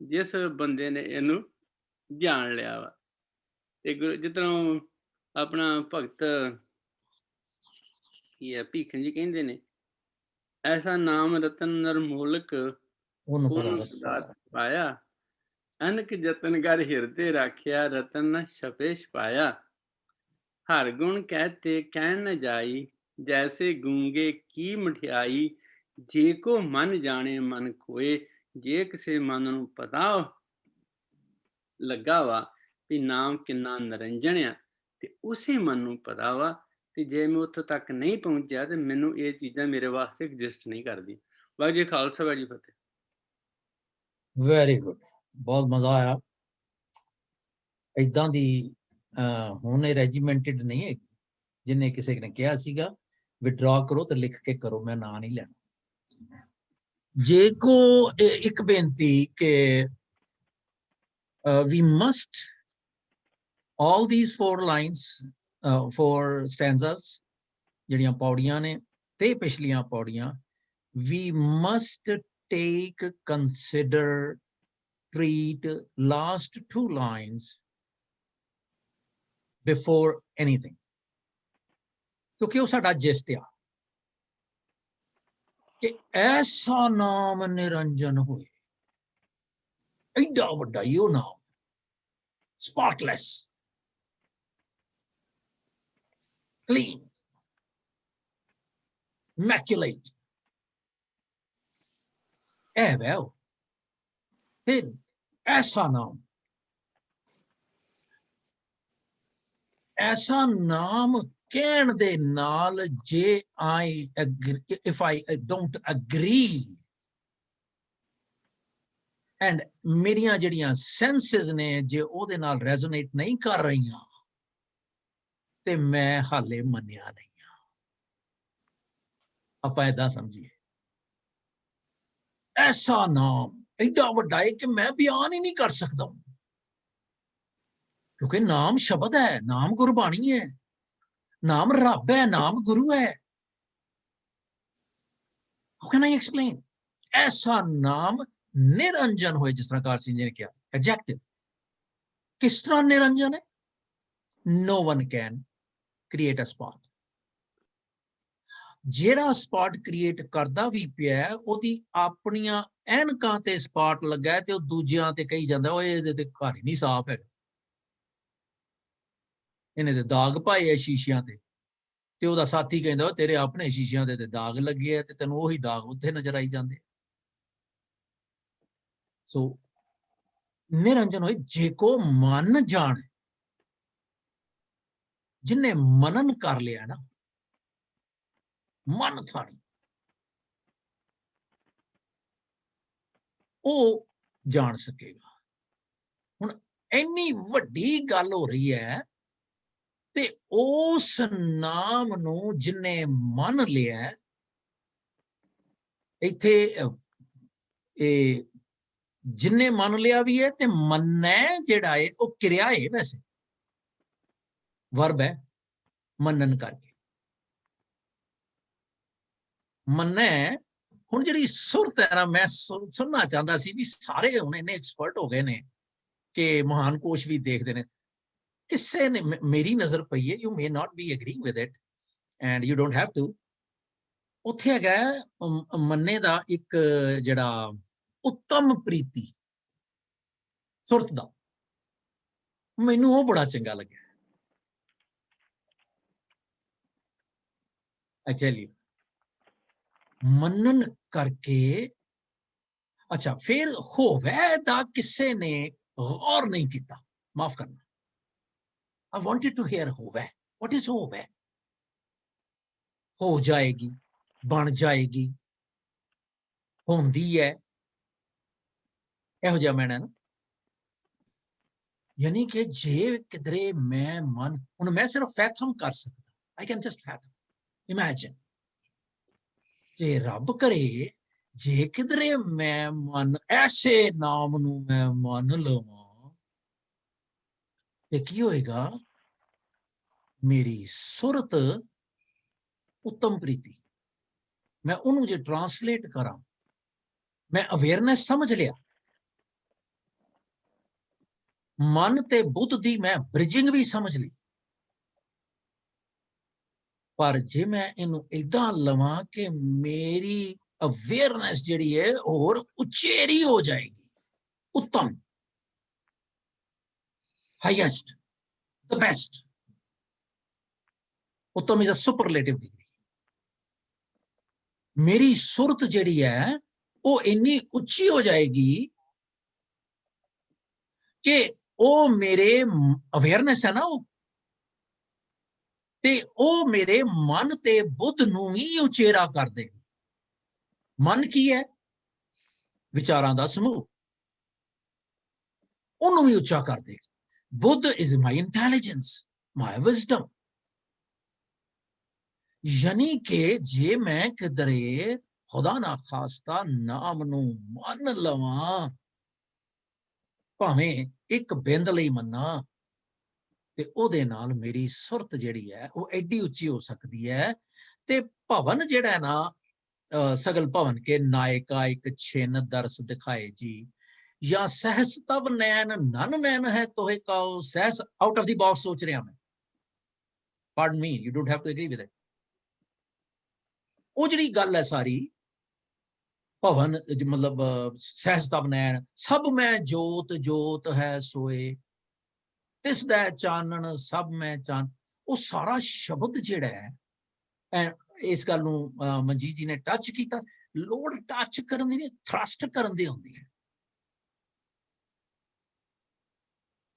ਜਿਸ ਬੰਦੇ ਨੇ ਇਹਨੂੰ ਜਾਣ ਲਿਆ ਵਾ। ਤੇ ਜਿਸ ਤਰ੍ਹਾਂ ਆਪਣਾ ਭਗਤ ਕੀ ਹੈ ਭੀਖਨ ਜੀ ਕਹਿੰਦੇ ਨੇ, ਐਸਾ ਨਾਮ ਰਤਨ ਨਰਮੋਲਕ ਪਾਇਆ, ਅਨਕ ਜਤਨ ਕਰ ਹਿਰਦੇ ਰਾਖਿਆ, ਰਤਨ ਨ ਛਪੇ ਛਪਾਇਆ। ਹਰ ਗੁਣ ਕਹਤੇ ਕਹਿਣ ਨ ਜਾਈ, ਜੈਸੇ ਗੂੰਗੇ ਕੀ ਮਠਿਆਈ। ਜੇ ਕੋ ਮਨ ਜਾਣੇ ਮਨ ਕੋਏ, ਜੇ ਕਿਸੇ ਮਨ ਨੂੰ ਪਤਾ ਲੱਗਾ ਵਾ ਵੀ ਨਾਮ ਕਿੰਨਾ ਨਿਰੰਜਨ ਆ, ਤੇ ਉਸੇ ਮਨ ਨੂੰ ਪਤਾ ਵਾ। ਤੇ ਜੇ ਮੈਂ ਉੱਥੋਂ ਤੱਕ ਨਹੀਂ ਪਹੁੰਚਿਆ ਤੇ ਮੈਨੂੰ ਇਹ ਚੀਜ਼ਾਂ ਮੇਰੇ ਵਾਸਤੇ ਐਗਜ਼ਿਸਟ ਨਹੀਂ ਕਰਦੀ। ਵਾਹਿਗੁਰੂ ਜੀ ਖਾਲਸਾ, ਵਾਹਿਗੁਰੂ ਜੀ ਫਤਿਹ। ਵੈਰੀ ਗੁੱਡ, ਬਹੁਤ ਮਜ਼ਾ ਆਇਆ। ਏਦਾਂ ਦੀ ਹੁਣ ਇਹ ਰੈਜੀਮੈਂਟਡ ਨਹੀਂ ਹੈਗੀ। ਜਿੰਨੇ ਕਿਸੇ ਨੇ ਕਿਹਾ ਸੀਗਾ ਵਿਡਰਾ ਕਰੋ ਤੇ ਲਿਖ ਕੇ ਕਰੋ, ਮੈਂ ਨਾਂ ਨਹੀਂ ਲੈਣਾ। ਜੇ ਕੋ ਇੱਕ ਬੇਨਤੀ ਕਿ we must all these 4 lines 4 stanzas ਜਿਹੜੀਆਂ ਪੌੜੀਆਂ ਨੇ ਤੇ ਪਿਛਲੀਆਂ ਪੌੜੀਆਂ, we must take, consider, treat last 2 lines before anything, ਕਿਉਂਕਿ ਉਹ ਸਾਡਾ ਜਿਸਟ ਆ ਕਿ ਐਸਾ ਨਾਮ ਨਿਰੰਜਨ ਹੋਏ, ਐਡਾ ਵੱਡਾ ਉਹ ਨਾਮ, spotless, clean, immaculate, ਇਹ ਵੈਲ ਤੇ ਐਸਾ ਨਾਮ, ਐਸਾ ਨਾਮ ਕਹਿਣ ਦੇ ਨਾਲ ਜੇ if I don't agree and ਮੇਰੀਆਂ ਜਿਹੜੀਆਂ ਸੈਂਸਸ ਨੇ ਜੇ ਉਹਦੇ ਨਾਲ ਰੈਜ਼ੋਨੇਟ ਨਹੀਂ ਕਰ ਰਹੀਆਂ ਤੇ ਮੈਂ ਹਾਲੇ ਮੰਨਿਆ ਨਹੀਂ ਆ। ਆਪਾਂ ਏਦਾਂ ਸਮਝੀਏ, ਐਸਾ ਨਾਮ ਐਡਾ ਵੱਡਾ ਹੈ ਕਿ ਮੈਂ ਬਿਆਨ ਹੀ ਨਹੀਂ ਕਰ ਸਕਦਾ, ਕਿਉਂਕਿ ਨਾਮ ਸ਼ਬਦ ਹੈ, ਨਾਮ ਗੁਰਬਾਣੀ ਹੈ, ਨਾਮ ਰੱਬ ਹੈ, ਨਾਮ ਗੁਰੂ ਹੈ। How can I explain? ਐਸਾ ਨਾਮ ਨਿਰੰਜਨ ਹੋਏ, ਜਿਸ ਤਰ੍ਹਾਂ ਕਾਰ ਸਿੰਘ ਜੀ ਨੇ ਕਿਹਾ, ਐਡਜੈਕਟਿਵ। ਕਿਸ ਤਰ੍ਹਾਂ ਨਿਰੰਜਨ ਹੈ? No one can create a spot. ਜਿਹੜਾ ਸਪਾਟ ਕ੍ਰੀਏਟ ਕਰਦਾ ਵੀ ਪਿਆ ਉਹਦੀ ਆਪਣੀਆਂ ਐਨਕਾਂ ਤੇ ਸਪਾਟ ਲੱਗਾ ਤੇ ਉਹ ਦੂਜਿਆਂ ਤੇ ਕਹੀ ਜਾਂਦਾ ਉਹ ਇਹਦੇ ਤੇ ਘਰ ਹੀ ਨਹੀਂ ਸਾਫ਼ ਹੈ, ਇਹਨੇ ਤੇ ਦਾਗ ਪਾਏ ਆ ਸ਼ੀਸ਼ਿਆਂ ਤੇ ਉਹਦਾ ਸਾਥੀ ਕਹਿੰਦਾ ਉਹ ਤੇਰੇ ਆਪਣੇ ਸ਼ੀਸ਼ਿਆਂ ਤੇ ਦਾਗ ਲੱਗੇ ਆ ਤੇ ਤੈਨੂੰ ਉਹੀ ਦਾਗ ਉੱਥੇ ਨਜ਼ਰ ਆਈ ਜਾਂਦੇ। ਸੋ ਨਿਰੰਜਨ ਹੋਏ ਜੇ ਕੋ ਮਨ ਜਾਣ, ਜਿੰਨੇ ਮਨਨ ਕਰ ਲਿਆ ਨਾ, ਮਨ ਥਾਣੀ, ਉਹ ਜਾਣ ਸਕੇਗਾ। ਹੁਣ ਇੰਨੀ ਵੱਡੀ ਗੱਲ ਹੋ ਰਹੀ ਹੈ ਤੇ ਉਸ ਨਾਮ ਨੂੰ ਜਿੰਨੇ ਮੰਨ ਲਿਆ, ਇੱਥੇ ਇਹ ਜਿੰਨੇ ਮੰਨ ਲਿਆ ਵੀ ਹੈ ਤੇ ਮੰਨੈ ਜਿਹੜਾ ਹੈ ਉਹ ਕਿਰਿਆ ਹੈ, ਵੈਸੇ ਵਰਬ ਹੈ ਮੰਨਣ ਕਰਕੇ। ਮੰਨੈ ਹੁਣ ਜਿਹੜੀ ਸੁਰਤ ਹੈ ਨਾ, ਮੈਂ ਸੁਣਨਾ ਚਾਹੁੰਦਾ ਸੀ ਵੀ ਸਾਰੇ ਹੁਣ ਇੰਨੇ ਐਕਸਪਰਟ ਹੋ ਗਏ ਨੇ ਕਿ ਮਹਾਨ ਕੋਸ਼ ਵੀ ਦੇਖਦੇ ਨੇ, ਕਿਸੇ ਨੇ ਮੇਰੀ ਨਜ਼ਰ ਪਈ ਹੈ, you may not be agreeing with it and you don't have to. ਉੱਥੇ ਹੈਗਾ ਮੰਨੇ ਦਾ ਇੱਕ ਜਿਹੜਾ ਉੱਤਮ ਪ੍ਰੀਤੀ ਸੁਰਤ ਦਾ, ਮੈਨੂੰ ਉਹ ਬੜਾ ਚੰਗਾ ਲੱਗਿਆ। ਐਕਚੁਅਲੀ ਮੰਨਣ ਕਰਕੇ, ਅੱਛਾ ਫਿਰ ਹੋਵੇ ਦਾ ਕਿਸੇ ਨੇ ਗੌਰ ਨਹੀਂ ਕੀਤਾ, ਮਾਫ ਕਰਨਾ, I wanted to hear ਹੋਵੇ। What is ਹੋਵੇ? ਹੋ ਜਾਏਗੀ, ਬਣ ਜਾਏਗੀ, ਹੁੰਦੀ ਹੈ, ਇਹੋ ਜਿਹਾ ਮੈਨਾਂ ਨਾ। ਯਾਨੀ ਕਿ ਜੇ ਕਿਧਰੇ ਮੈਂ ਮਨ, ਹੁਣ ਮੈਂ ਸਿਰਫ ਫੈਥਮ ਕਰ ਸਕਦਾ, I can just fathom, imagine ਕਿ ਰੱਬ ਕਰੇ ਜੇ ਕਿਧਰੇ ਮੈਂ ਮਨ ਐਸੇ ਨਾਮ ਨੂੰ ਮੈਂ ਮੰਨ ਲਵਾਂ ਤੇ ਕੀ ਹੋਏਗਾ? ਮੇਰੀ ਸੁਰਤ ਉੱਤਮ ਪ੍ਰੀਤੀ, ਮੈਂ ਉਹਨੂੰ ਜੇ ਟਰਾਂਸਲੇਟ ਕਰਾਂ, ਮੈਂ ਅਵੇਅਰਨੈਸ ਸਮਝ ਲਿਆ, ਮਨ ਤੇ ਬੁੱਧ ਦੀ ਮੈਂ ਬ੍ਰਿਜਿੰਗ ਵੀ ਸਮਝ ਲਈ, ਪਰ ਜੇ ਮੈਂ ਇਹਨੂੰ ਏਦਾਂ ਲਵਾਂ ਕਿ ਮੇਰੀ ਅਵੇਅਰਨੈਸ ਜਿਹੜੀ ਹੈ ਹੋਰ ਉਚੇਰੀ ਹੋ ਜਾਏਗੀ, ਉੱਤਮ, ਹਾਈਐਸਟ, ਦ ਬੈਸਟ। ਉੱਤਮ ਇਜ਼ ਅ ਸੁਪਰਲੇਟਿਵ ਡਿਗਰੀ। ਮੇਰੀ ਸੁਰਤ ਜਿਹੜੀ ਹੈ ਉਹ ਇੰਨੀ ਉੱਚੀ ਹੋ ਜਾਏਗੀ ਕਿ ਉਹ ਮੇਰੇ ਅਵੇਅਰਨੈਸ ਹੈ ਨਾ, ਉਹ ਤੇ ਉਹ ਮੇਰੇ ਮਨ ਤੇ ਬੁੱਧ ਨੂੰ ਵੀ ਉਚੇਰਾ ਕਰ ਦੇਗੀ। ਮਨ ਕੀ ਹੈ? ਵਿਚਾਰਾਂ ਦਾ ਸਮੂਹ, ਉਹਨੂੰ ਵੀ ਉੱਚਾ ਕਰ ਦੇਗੀ। ਬੁੱਧ is my intelligence, my wisdom. ਯਾਨੀ ਕਿ ਜੇ ਮੈਂ ਕਿਧਰੇ ਖੁਦਾ ਨਾ ਖਾਸਤਾ ਨਾਮ ਨੂੰ ਮੰਨ ਲਵਾਂ, ਭਾਵੇਂ ਇੱਕ ਬਿੰਦ ਲਈ ਮੰਨਾਂ, ਤੇ ਉਹਦੇ ਨਾਲ ਮੇਰੀ ਸੁਰਤ ਜਿਹੜੀ ਹੈ ਉਹ ਐਡੀ ਉੱਚੀ ਹੋ ਸਕਦੀ ਹੈ। ਤੇ ਭਵਨ ਜਿਹੜਾ ਨਾ, ਸਗਲ ਭਵਨ ਕੇ ਨਾਇਕਾ ਇੱਕ ਛਿਨ ਦਰਸ ਦਿਖਾਏ ਜੀ, ਜਾਂ ਸਹਿਸ ਤਬ ਨੈਣ ਨਨ ਨੈਣ ਹੈ ਤੋਹੇ ਕਾਓ। ਸਹਿਸ ਆਊਟ ਆਫ ਦੀ ਬਾਕਸ ਸੋਚ ਰਿਹਾ ਮੈਂ, pardon me, you don't have to agree with it. ਉਹ ਜਿਹੜੀ ਗੱਲ ਹੈ ਸਾਰੀ, ਭਵਨ ਮਤਲਬ ਸਹਿਸ ਤਬ ਨੈਣ, ਸਭ ਮੈਂ ਜੋਤ ਜੋਤ ਹੈ ਸੋਏ, ਤਿਸ ਦਾ ਚਾਨਣ ਸਭ ਮੈਂ ਚਾਨ। ਉਹ ਸਾਰਾ ਸ਼ਬਦ ਜਿਹੜਾ ਹੈ, ਇਸ ਗੱਲ ਨੂੰ ਮਨਜੀਤ ਜੀ ਨੇ ਟੱਚ ਕੀਤਾ। ਲੋੜ ਟੱਚ ਕਰਨ ਦੀ ਨਹੀਂ, ਥਰਸਟ ਕਰਨ ਦੀ ਹੁੰਦੀ ਹੈ।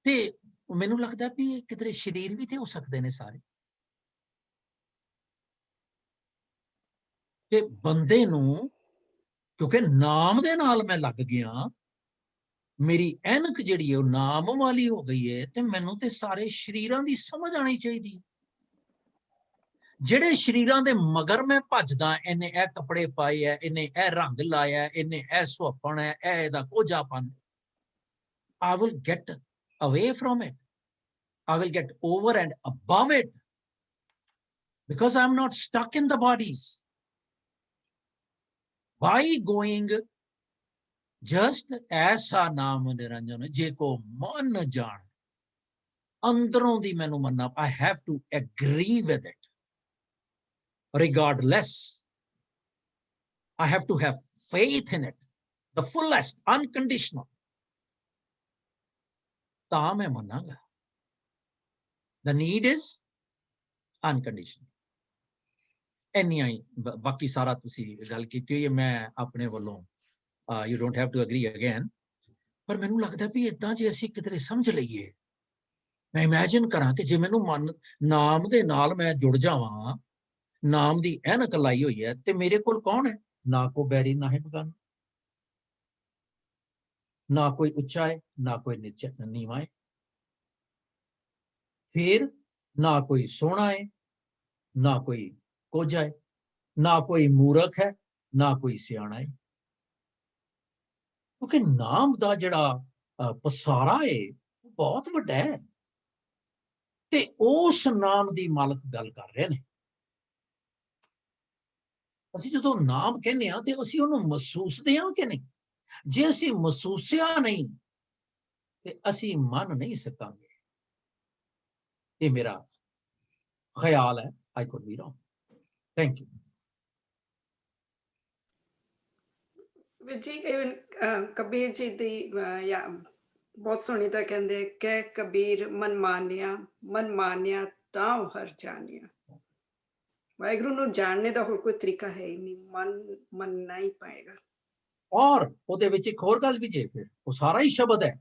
ਤੇ ਮੈਨੂੰ ਲੱਗਦਾ ਵੀ ਕਿਧਰੇ ਸਰੀਰ ਵੀ ਤੇ ਹੋ ਸਕਦੇ ਨੇ ਸਾਰੇ। ਤੇ ਬੰਦੇ ਨੂੰ, ਕਿਉਂਕਿ ਨਾਮ ਦੇ ਨਾਲ ਮੈਂ ਲੱਗ ਗਿਆ, ਮੇਰੀ ਐਨਕ ਜਿਹੜੀ ਹੈ ਉਹ ਨਾਮ ਵਾਲੀ ਹੋ ਗਈ ਹੈ, ਤੇ ਮੈਨੂੰ ਤੇ ਸਾਰੇ ਸਰੀਰਾਂ ਦੀ ਸਮਝ ਆਣੀ ਚਾਹੀਦੀ। ਜਿਹੜੇ ਸਰੀਰਾਂ ਦੇ ਮਗਰ ਮੈਂ ਭੱਜਦਾ, ਇਹਨੇ ਇਹ ਕੱਪੜੇ ਪਾਏ ਹੈ, ਇਹਨੇ ਇਹ ਰੰਗ ਲਾਇਆ, ਇਹਨੇ ਇਹ ਸੁਹੱਪਣ ਹੈ, ਇਹ ਇਹਦਾ ਕੋਝਾਪਨ, I will get away from it. I will get over and above it, because I'm not stuck in the bodies. By going just ਐਸਾ ਨਾਮ ਨਿਰੰਜਨ ਜੇ ਕੋ ਮਨ ਜਾਣ, ਅੰਦਰੋਂ ਦੀ ਮੈਨੂੰ ਮੰਨਣਾ, I have to agree with it, regardless. I have to have faith in it, the fullest, unconditional. ਤਾਂ ਮੈਂ ਮੰਨਾਂਗਾ। The need is unconditional. ਇੰਨੀਆਂ ਹੀ, ਬਾਕੀ ਸਾਰਾ ਤੁਸੀਂ ਗੱਲ ਕੀਤੀ ਹੋਈ ਹੈ, ਮੈਂ ਆਪਣੇ ਵੱਲੋਂ you don't have to agree again, ਪਰ ਮੈਨੂੰ ਲੱਗਦਾ ਵੀ ਇਦਾਂ ਜੇ ਅਸੀਂ ਕਿਤੇ ਸਮਝ ਲਈਏ, ਮੈਂ ਇਮੈਜਿਨ ਕਰਾਂ ਕਿ ਜੇ ਮੈਨੂੰ ਮਨ ਨਾਮ ਦੇ ਨਾਲ ਮੈਂ ਜੁੜ ਜਾਵਾਂ, ਨਾਮ ਦੀ ਐਨਕ ਲਾਈ ਹੋਈ ਹੈ, ਤੇ ਮੇਰੇ ਕੋਲ ਕੌਣ ਹੈ? ਨਾ ਕੋ ਬੈਰੀ ਨਾ ਹੈ ਬਗਾਨਾ, ਨਾ ਕੋਈ ਉੱਚਾ ਹੈ ਨਾ ਕੋਈ ਨੀਵਾਂ ਹੈ, ਫਿਰ ਨਾ ਕੋਈ ਸੋਹਣਾ ਹੈ ਨਾ ਕੋਈ ਕੋਝਾ ਹੈ, ਨਾ ਕੋਈ ਮੂਰਖ ਹੈ ਨਾ ਕੋਈ ਸਿਆਣਾ ਹੈ। ਕਿਉਂਕਿ ਨਾਮ ਦਾ ਜਿਹੜਾ ਪਸਾਰਾ ਹੈ ਉਹ ਬਹੁਤ ਵੱਡਾ ਹੈ, ਤੇ ਉਸ ਨਾਮ ਦੀ ਮਾਲਕ ਗੱਲ ਕਰ ਰਹੇ ਨੇ। ਅਸੀਂ ਜਦੋਂ ਨਾਮ ਕਹਿੰਦੇ ਹਾਂ ਤੇ ਅਸੀਂ ਉਹਨੂੰ ਮਹਿਸੂਸਦੇ ਹਾਂ ਕਿ ਨਹੀਂ? ਜੇ ਅਸੀਂ ਮਹਿਸੂਸਿਆ ਨਹੀਂ ਤੇ ਅਸੀਂ ਮੰਨ ਨਹੀਂ ਸਕਾਂਗੇ। ਇਹ ਮੇਰਾ ਖਿਆਲ ਹੈ। I could be wrong. Thank you. ਜੀ ਕਬੀਰ ਜੀ ਦੀ ਜਾਂ ਬਹੁਤ ਸੋਹਣੀ ਤਾਂ ਕਹਿੰਦੇ, ਕਹਿ ਕਬੀਰ ਮਨ ਮਾਨਿਆ ਤਾਂ ਹਰ ਜਾਣਿਆ। ਵਾਹਿਗੁਰੂ ਨੂੰ ਜਾਣਨੇ ਦਾ ਹੋਰ ਕੋਈ ਤਰੀਕਾ ਹੈ ਹੀ ਨਹੀਂ, ਮਨ ਮੰਨਣਾ ਹੀ ਪਏਗਾ। ਔਰ ਉਹਦੇ ਵਿੱਚ ਇੱਕ ਹੋਰ ਗੱਲ ਵੀ ਜੇ, ਫਿਰ ਉਹ ਸਾਰਾ ਹੀ ਸ਼ਬਦ ਹੈ।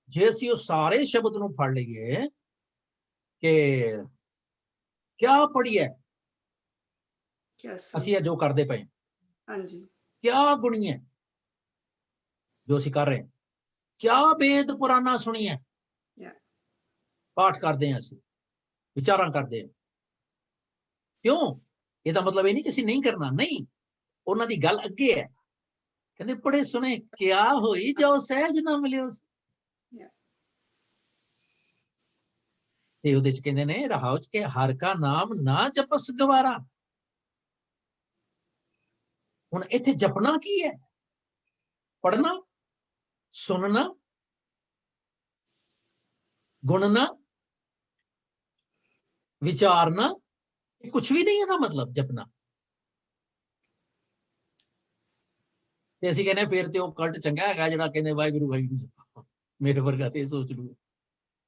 ਜੇ ਅਸੀਂ ਉਹ ਸਾਰੇ ਸ਼ਬਦ ਨੂੰ ਫੜ ਲਈਏ ਕਿ ਕਿਆ ਪੜੀਏ क्या ਅਸੀਂ ਇਹ ਜੋ ਕਰਦੇ ਪਏ हाँ जी ਕਿਆ ਗੁਣੀਏ ਜੋ ਅਸੀਂ ਕਰ ਰਹੇ ਹਾਂ ਕਿਆ ਵੇਦ ਪੁਰਾਣਾ ਸੁਣੀਏ Yeah. ਪਾਠ ਕਰਦੇ ਹਾਂ ਅਸੀਂ ਵਿਚਾਰਾਂ ਕਰਦੇ ਹਾਂ ਕਿਉਂ ਇਹਦਾ ਮਤਲਬ ਇਹ ਨਹੀਂ ਕਿ ਅਸੀਂ ਨਹੀਂ ਕਰਨਾ ਨਹੀਂ ਉਹਨਾਂ ਦੀ ਗੱਲ ਅੱਗੇ ਹੈ ਕਹਿੰਦੇ ਬੜੇ ਸੁਣੇ ਕਿਆ ਹੋਈ ਜੋ ਸਹਿਜ ਨਾ ਮਿਲਿਓ ਤੇ ਉਹਦੇ ਚ ਕਹਿੰਦੇ ਨੇ ਰਹਾਉ ਚ ਕਿ ਹਰ ਕਾ ਨਾਮ ਨਾ ਜਪਸ ਗਵਾਰਾ ਹੁਣ ਇੱਥੇ ਜਪਣਾ ਕੀ ਹੈ ਪੜਨਾ ਸੁਣਨਾ ਗੁਣਨਾ ਵਿਚਾਰਨਾ ਇਹ ਕੁਝ ਵੀ ਨਹੀਂ ਇਹਦਾ ਮਤਲਬ ਜਪਣਾ ਤੇ ਅਸੀਂ ਕਹਿੰਦੇ ਫਿਰ ਤੇ ਉਹ ਕਲਟ ਚੰਗਾ ਹੈਗਾ ਜਿਹੜਾ ਕਹਿੰਦੇ ਵਾਹਿਗੁਰੂ ਵਾਹਿਗੁਰੂ ਜਪੋ ਮੇਰੇ ਵਰਗਾ ਤੇ ਸੋਚ ਲੂ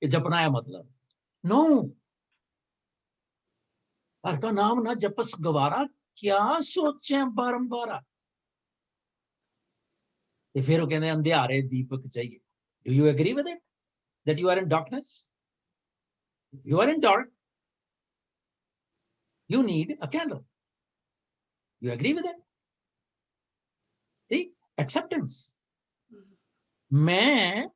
ਕਿ ਜਪਣਾ ਹੈ ਮਤਲਬ नो हर का नाम ना जपस गवारा क्या सोचे बारंबार फिर वो कहते अंधेरे दीपक चाहिए do you agree with it that you are in darkness you are in dark you need a candle you agree with it see acceptance मैं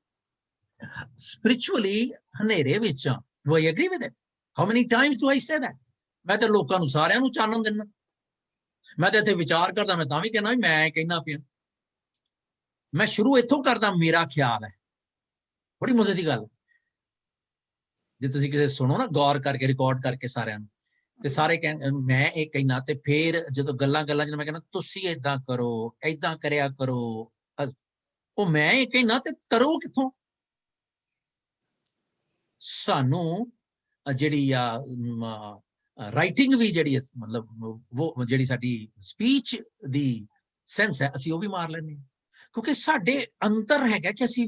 spiritually ਹਨੇਰੇ ਵਿੱਚ ਹਾਂ do I agree with it how many times do I say that ਮੈਂ ਤੇ ਲੋਕਾਂ ਨੂੰ ਸਾਰਿਆਂ ਨੂੰ ਚਾਨਣ ਦਿੰਦਾ ਮੈਂ ਤੇ ਇੱਥੇ ਵਿਚਾਰ ਕਰਦਾ ਮੈਂ ਤਾਂ ਵੀ ਕਹਿੰਦਾ ਮੈਂ ਕਹਿੰਦਾ ਪਿਆ ਮੈਂ ਸ਼ੁਰੂ ਇੱਥੋਂ ਕਰਦਾ ਮੇਰਾ ਖਿਆਲ ਹੈ ਬੜੀ ਮਜ਼ੇ ਦੀ ਗੱਲ ਜੇ ਤੁਸੀਂ ਕਿਸੇ ਸੁਣੋ ਨਾ ਗੌਰ ਕਰਕੇ ਰਿਕਾਰਡ ਕਰਕੇ ਸਾਰਿਆਂ ਨੂੰ ਤੇ ਸਾਰੇ ਕਹਿੰਦੇ ਮੈਂ ਇਹ ਕਹਿਣਾ ਤੇ ਫਿਰ ਜਦੋਂ ਗੱਲਾਂ ਜਦੋਂ ਮੈਂ ਕਹਿੰਦਾ ਤੁਸੀਂ ਏਦਾਂ ਕਰੋ ਏਦਾਂ ਕਰਿਆ ਕਰੋ ਉਹ ਮੈਂ ਇਹ ਕਹਿਣਾ ਤੇ ਕਰੋ ਕਿੱਥੋਂ ਸਾਨੂੰ ਜਿਹੜੀ ਆ ਰਾਈਟਿੰਗ ਵੀ ਜਿਹੜੀ ਮਤਲਬ ਉਹ ਜਿਹੜੀ ਸਾਡੀ ਸਪੀਚ ਦੀ ਸੈਂਸ ਹੈ ਅਸੀਂ ਉਹ ਵੀ ਮਾਰ ਲੈਂਦੇ ਹਾਂ ਕਿਉਂਕਿ ਸਾਡੇ ਅੰਦਰ ਹੈਗਾ ਕਿ ਅਸੀਂ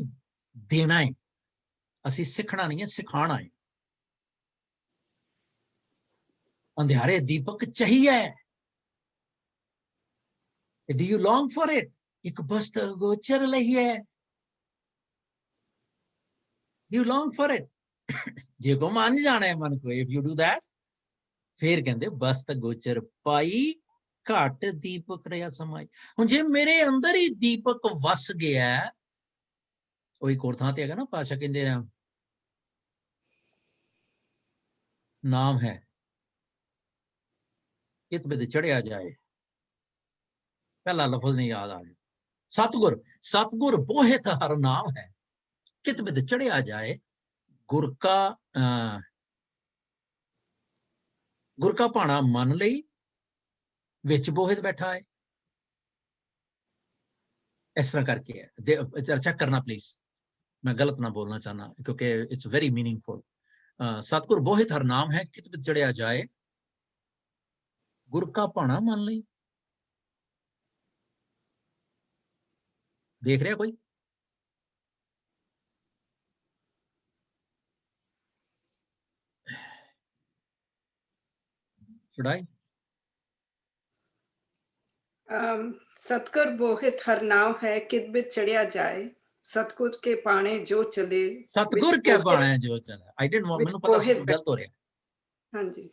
ਦੇਣਾ ਹੈ ਅਸੀਂ ਸਿੱਖਣਾ ਨਹੀਂ ਹੈ ਸਿਖਾਉਣਾ ਹੈ ਅੰਧਿਆਰੇ ਦੀਪਕ ਚਾਹੀਏ do you long for it ਇੱਕ ਬਸਤ ਗੋਚਰ ਲਈਏ do you long for it ਜੇ ਕੋ ਮੰਨ ਜਾਣਾ ਹੈ ਮਨ ਕੋ if you do that ਫਿਰ ਕਹਿੰਦੇ ਬਸਤ ਗੋਚਰ ਪਾਈ ਘਟ ਦੀਪਕ ਰਿਆ ਸਮਾਈ ਹੁਣ ਜੇ ਮੇਰੇ ਅੰਦਰ ਹੀ ਦੀਪਕ ਵਸ ਗਿਆ ਉਹ ਇੱਕ ਹੋਰ ਥਾਂ ਤੇ ਹੈਗਾ ਨਾ ਪਾਸ਼ਾ ਕਹਿੰਦੇ ਆ ਨਾਮ ਹੈ ਕਿਤ ਬਿਦ ਚੜਿਆ ਜਾਏ ਪਹਿਲਾ ਲਫ਼ਜ਼ ਨਹੀਂ ਯਾਦ ਆ ਰਿਹਾ ਸਤਗੁਰ ਬੋਹਿਤ ਹਰ ਨਾਮ ਹੈ ਕਿਤ ਬਿਦ ਚੜਿਆ ਜਾਏ ਗੁਰ ਕਾ ਭਾਣਾ ਮੰਨ ਲਈ ਵਿੱਚ ਬੋਹਿਤ ਬੈਠਾ ਹੈ ਇਸ ਤਰ੍ਹਾਂ ਕਰਕੇ ਹੈ ਚਰਚਾ ਕਰਨਾ ਪਲੀਜ਼ ਮੈਂ ਗਲਤ ਨਾ ਬੋਲਣਾ ਚਾਹਨਾ ਕਿਉਂਕਿ ਇਟਸ ਵੈਰੀ मीनिंगफुल ਸਤਗੁਰ ਬੋਹਿਤ ਹਰ ਨਾਮ ਹੈ ਕਿਤ ਬਿਦ ਚੜਿਆ ਜਾਏ ਗੁਰ ਕਾ ਭਾਣਾ ਮੰਨ ਲਈ ਦੇਖ ਰਿਹਾ ਕੋਈ should I सतगुर बोहित हर नाव है कित बिच चढ़िया जाए सतगुर के पाने जो चले सतगुर के पाने जो चले I didn't want ਮੈਨੂੰ ਪਤਾ ਸੀ ਗਲਤ ਹੋ ਰਿਹਾ ਹਾਂਜੀ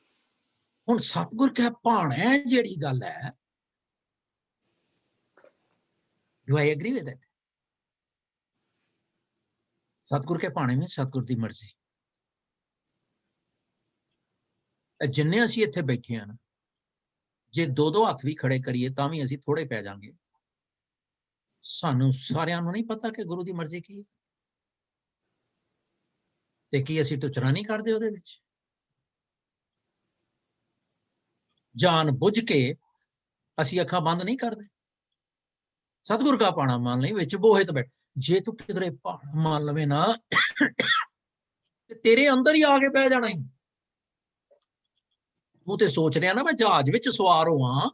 ਹੁਣ ਸਤਗੁਰ ਕੇ ਪਾਣੇ ਜਿਹੜੀ ਗੱਲ ਹੈ do I agree with it ਸਤਗੁਰ ਕੇ ਪਾਣੇ ਵਿੱਚ ਸਤਗੁਰ ਦੀ ਮਰਜ਼ੀ ਜਿੰਨੇ ਅਸੀਂ ਇੱਥੇ ਬੈਠੇ ਹਾਂ ਜੇ ਦੋ ਹੱਥ ਵੀ ਖੜੇ ਕਰੀਏ ਤਾਂ ਵੀ ਅਸੀਂ ਥੋੜੇ ਪੈ ਜਾਾਂਗੇ ਸਾਨੂੰ ਸਾਰਿਆਂ ਨੂੰ ਨਹੀਂ ਪਤਾ ਕਿ ਗੁਰੂ ਦੀ ਮਰਜ਼ੀ ਕੀ ਹੈ ਤੇ ਕੀ ਅਸੀਂ ਟੁਚਰਾ ਨਹੀਂ ਕਰਦੇ ਉਹਦੇ ਵਿੱਚ ਜਾਣ ਬੁੱਝ ਕੇ ਅਸੀਂ ਅੱਖਾਂ ਬੰਦ ਨਹੀਂ ਕਰਦੇ ਸਤਿਗੁਰ ਕਾ ਪਾਣਾ ਮੰਨ ਲਈ ਵਿੱਚ ਬੋਹਿਤ ਬੈਠ ਜੇ ਤੂੰ ਕਿਧਰੇ ਪਾਣਾ ਮੰਨ ਲਵੇਂ ਨਾ ਤੇ ਤੇਰੇ ਅੰਦਰ ਹੀ ਆ ਕੇ ਬਹਿ ਜਾਣਾ ਹੀ ਤੂੰ ਤੇ ਸੋਚ ਰਿਹਾ ਨਾ ਮੈਂ ਜਹਾਜ਼ ਵਿੱਚ ਸਵਾਰ ਹੋਵਾਂ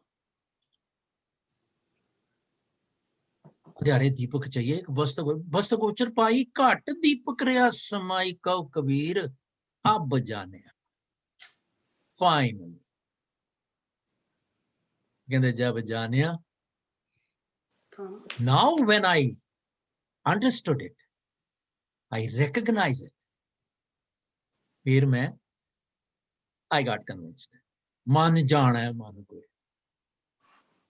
ਅੰਧਿਆਰੇ ਦੀਪਕ ਚਾਹੀਏ ਇੱਕ ਬਸਤ ਗੋਚਰ ਪਾਈ ਘਟ ਦੀਪਕ ਰਿਆ ਸਮਾਈ ਕਉ ਕਬੀਰ ਅਬ ਜਾਣਿਆ ਫਾਈਨਲੀ ਕਹਿੰਦੇ ਜਬ ਜਾਣਿਆ now when I understood it I recognize it ਫਿਰ ਮੈਂ I got convinced. मन जाना है, मन को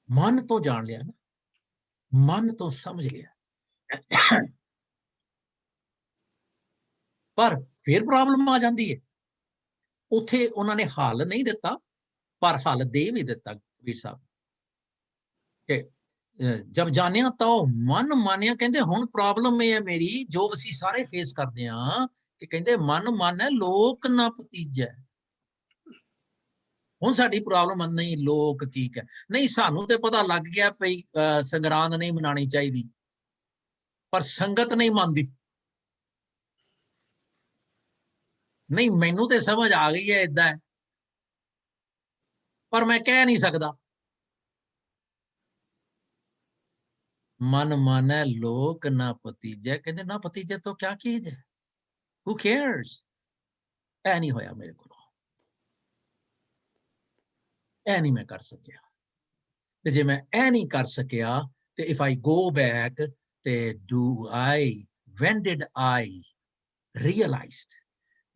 मन तो जान लिया ना, मन तो समझ लिया, पर फिर प्रॉब्लम आ जाती है। उत्थे उन्होंने हल नहीं दिता, पर हल दे भी दिता वीर साहब के जब जाने तो मन मानिया, कहते हुण प्रॉब्लम ये है मेरी जो असी सारे फेस करते हैं कि कहते मन मन है लोक ना भतीजा। हुण साडी प्रॉब्लम नहीं लोक की है, नहीं सानू ते पता लग गया भई संगरांद नहीं मनानी चाहिए, पर संगत नहीं मानती। नहीं मैनू ते समझ आ गई है इदा है, पर मैं कह नहीं सकता। मन मन है लोक ना भतीजा, कहते ना भतीजा तो क्या चीज है, हु केयर्स। ऐ नहीं होया मेरे को, ऐ नहीं मैं कर सकिया। ते जे मैं ऐ नहीं कर सकिया ते इफ आई गो बैक ते do I, when did I realize,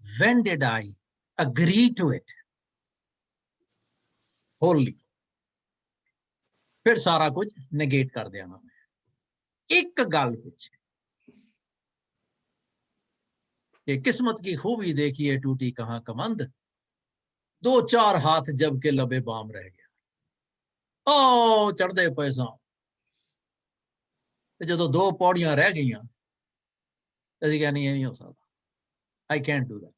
when did I agree to it wholly, फिर सारा कुछ नेगेट कर देना मैं एक गल पिछे। ये किस्मत की खूबी देखिए टूटी कहां कमंद, दो चार हाथ जब के लबे बाम रह गया। ओ चढ़दे पैसा जो दो पौड़ियां रह गई असी कह नहीं हो सकता, I can't do that,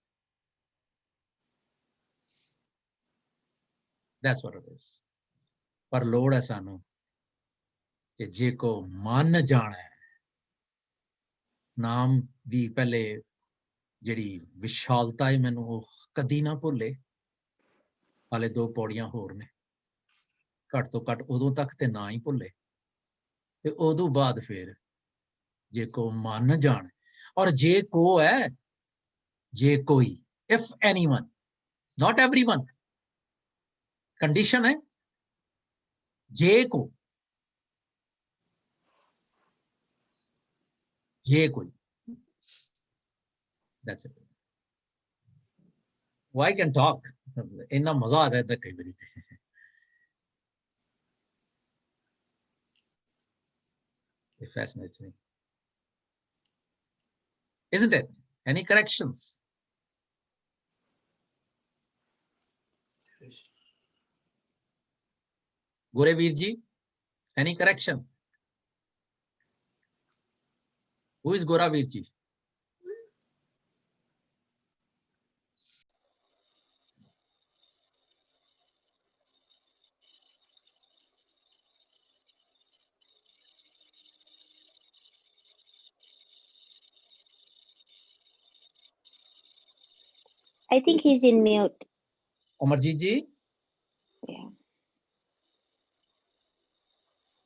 that's what it is. पर लोड़ है सानू कि जे को मन जाना है, नाम दी पहले जिहड़ी विशालता है मैनू कदी ना भुले। हाले दो पौड़ियां होर ने, घट तो घट उदों तक ते ना ही भुले, ते उदों बाद फिर जे को मन जाने। और जे को है, जे कोई, if anyone, not everyone, condition है जे को, जे कोई, that's it. Why can talk, इन्ना मजा आता है इधर कई बारी। It fascinates me, isn't it? Any corrections? Goreveer ji, any correction? Who is Goreveer ji? I think he's in mute. Amarjit ji? Yeah.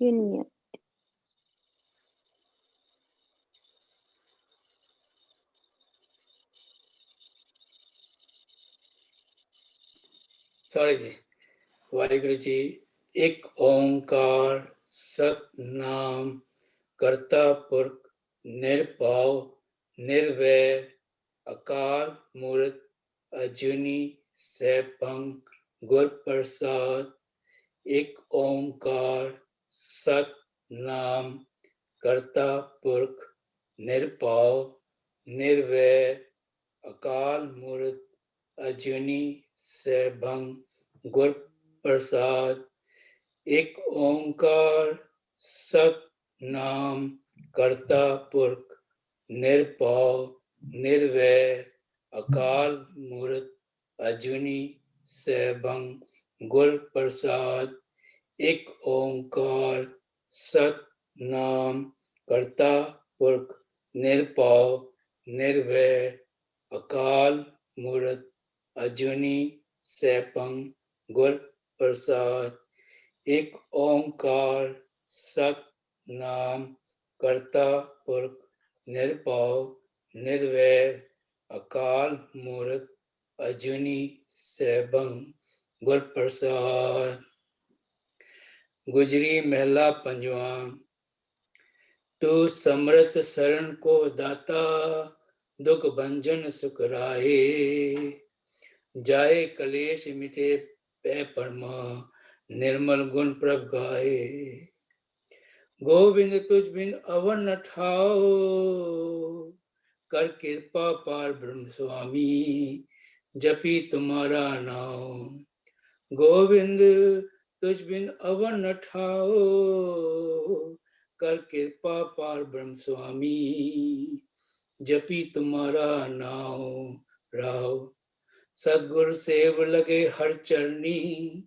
You're in mute. Sorry जी। वाहिगुरु जी। एक ओंकार सतनाम करता पुरख निरभाव निर्वैर अकाल मूर्त अजूनी सैभं गुर प्रसाद। एक ओंकार सतनाम करता पुरख निरभाव निर्वैर अकाल मूर्त अजूनी सैभं गुर प्रसाद। एक ओंकार सतनाम करता पुरख निरभाव निर्वैर अकाल मूर्त अजूनी सैभं गुर प्रसाद। एक ओंकार सतनाम करता पुरख निरभाव निर्वैर अकाल मूर्त अजूनी सैभं गुर प्रसाद। एक ओंकार सतनाम करता पुरख निरभाव निर्वैर अकाल मूर्त अजूनी सैभं गुर प्रसाद। गुजरी महला पंजवा। तू समर्थ शरण को दाता दुख भंजन सुख राहे। जाए कलेश मिटे पै परमा, निर्मल गुण प्रभ गाए। गोविंद तुझ बिन अवन न ठाओ, कर कृपा पार ब्रह्म स्वामी, जपी तुम्हारा नाम। गोविंद तुझ बिन अवन न ठाओ, कर कृपा पार ब्रह्म स्वामी, जपी तुम्हारा नाम। राव सतगुर सेव लगे हर चरनी,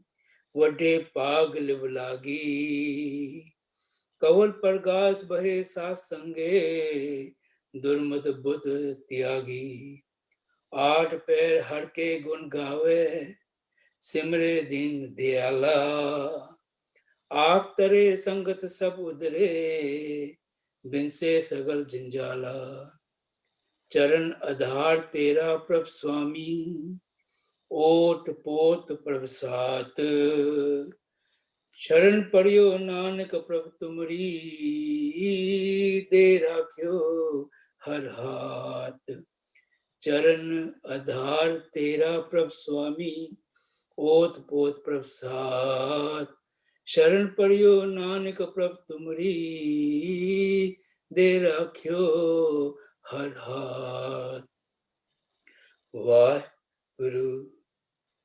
वडे पाग लिव लागी। कवल प्रगास बहे सात संगे, दुर्मत बुध त्यागी। आठ पैर हर के गुण गावे, सिमरे दिन दयाला। आप तरे संगत सब उदरे, बिनसे सगल जंजाला। चरण आधार तेरा प्रभ स्वामी, ओट पोत प्रभ सात। शरण पड़ियो नानक प्रभ तुमरी, दे राख्यो हर हाथ। चरण आधार तेरा प्रभ स्वामी, ओत पोत प्रभ सात। शरण पड़ियो नानक प्रभ तुमरी, दे राख्यो हर हाथ। वाहिगुरु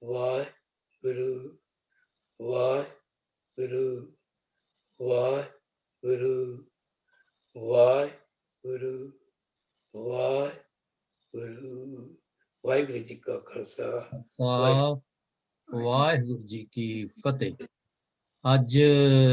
वाहिगुरु वाहिगुरु वाहिगुरु वाहिगुरु वाहिगुरु। वाहिगुरु जी का खालसा, वाहिगुरु जी की फतेह। ਅੱਜ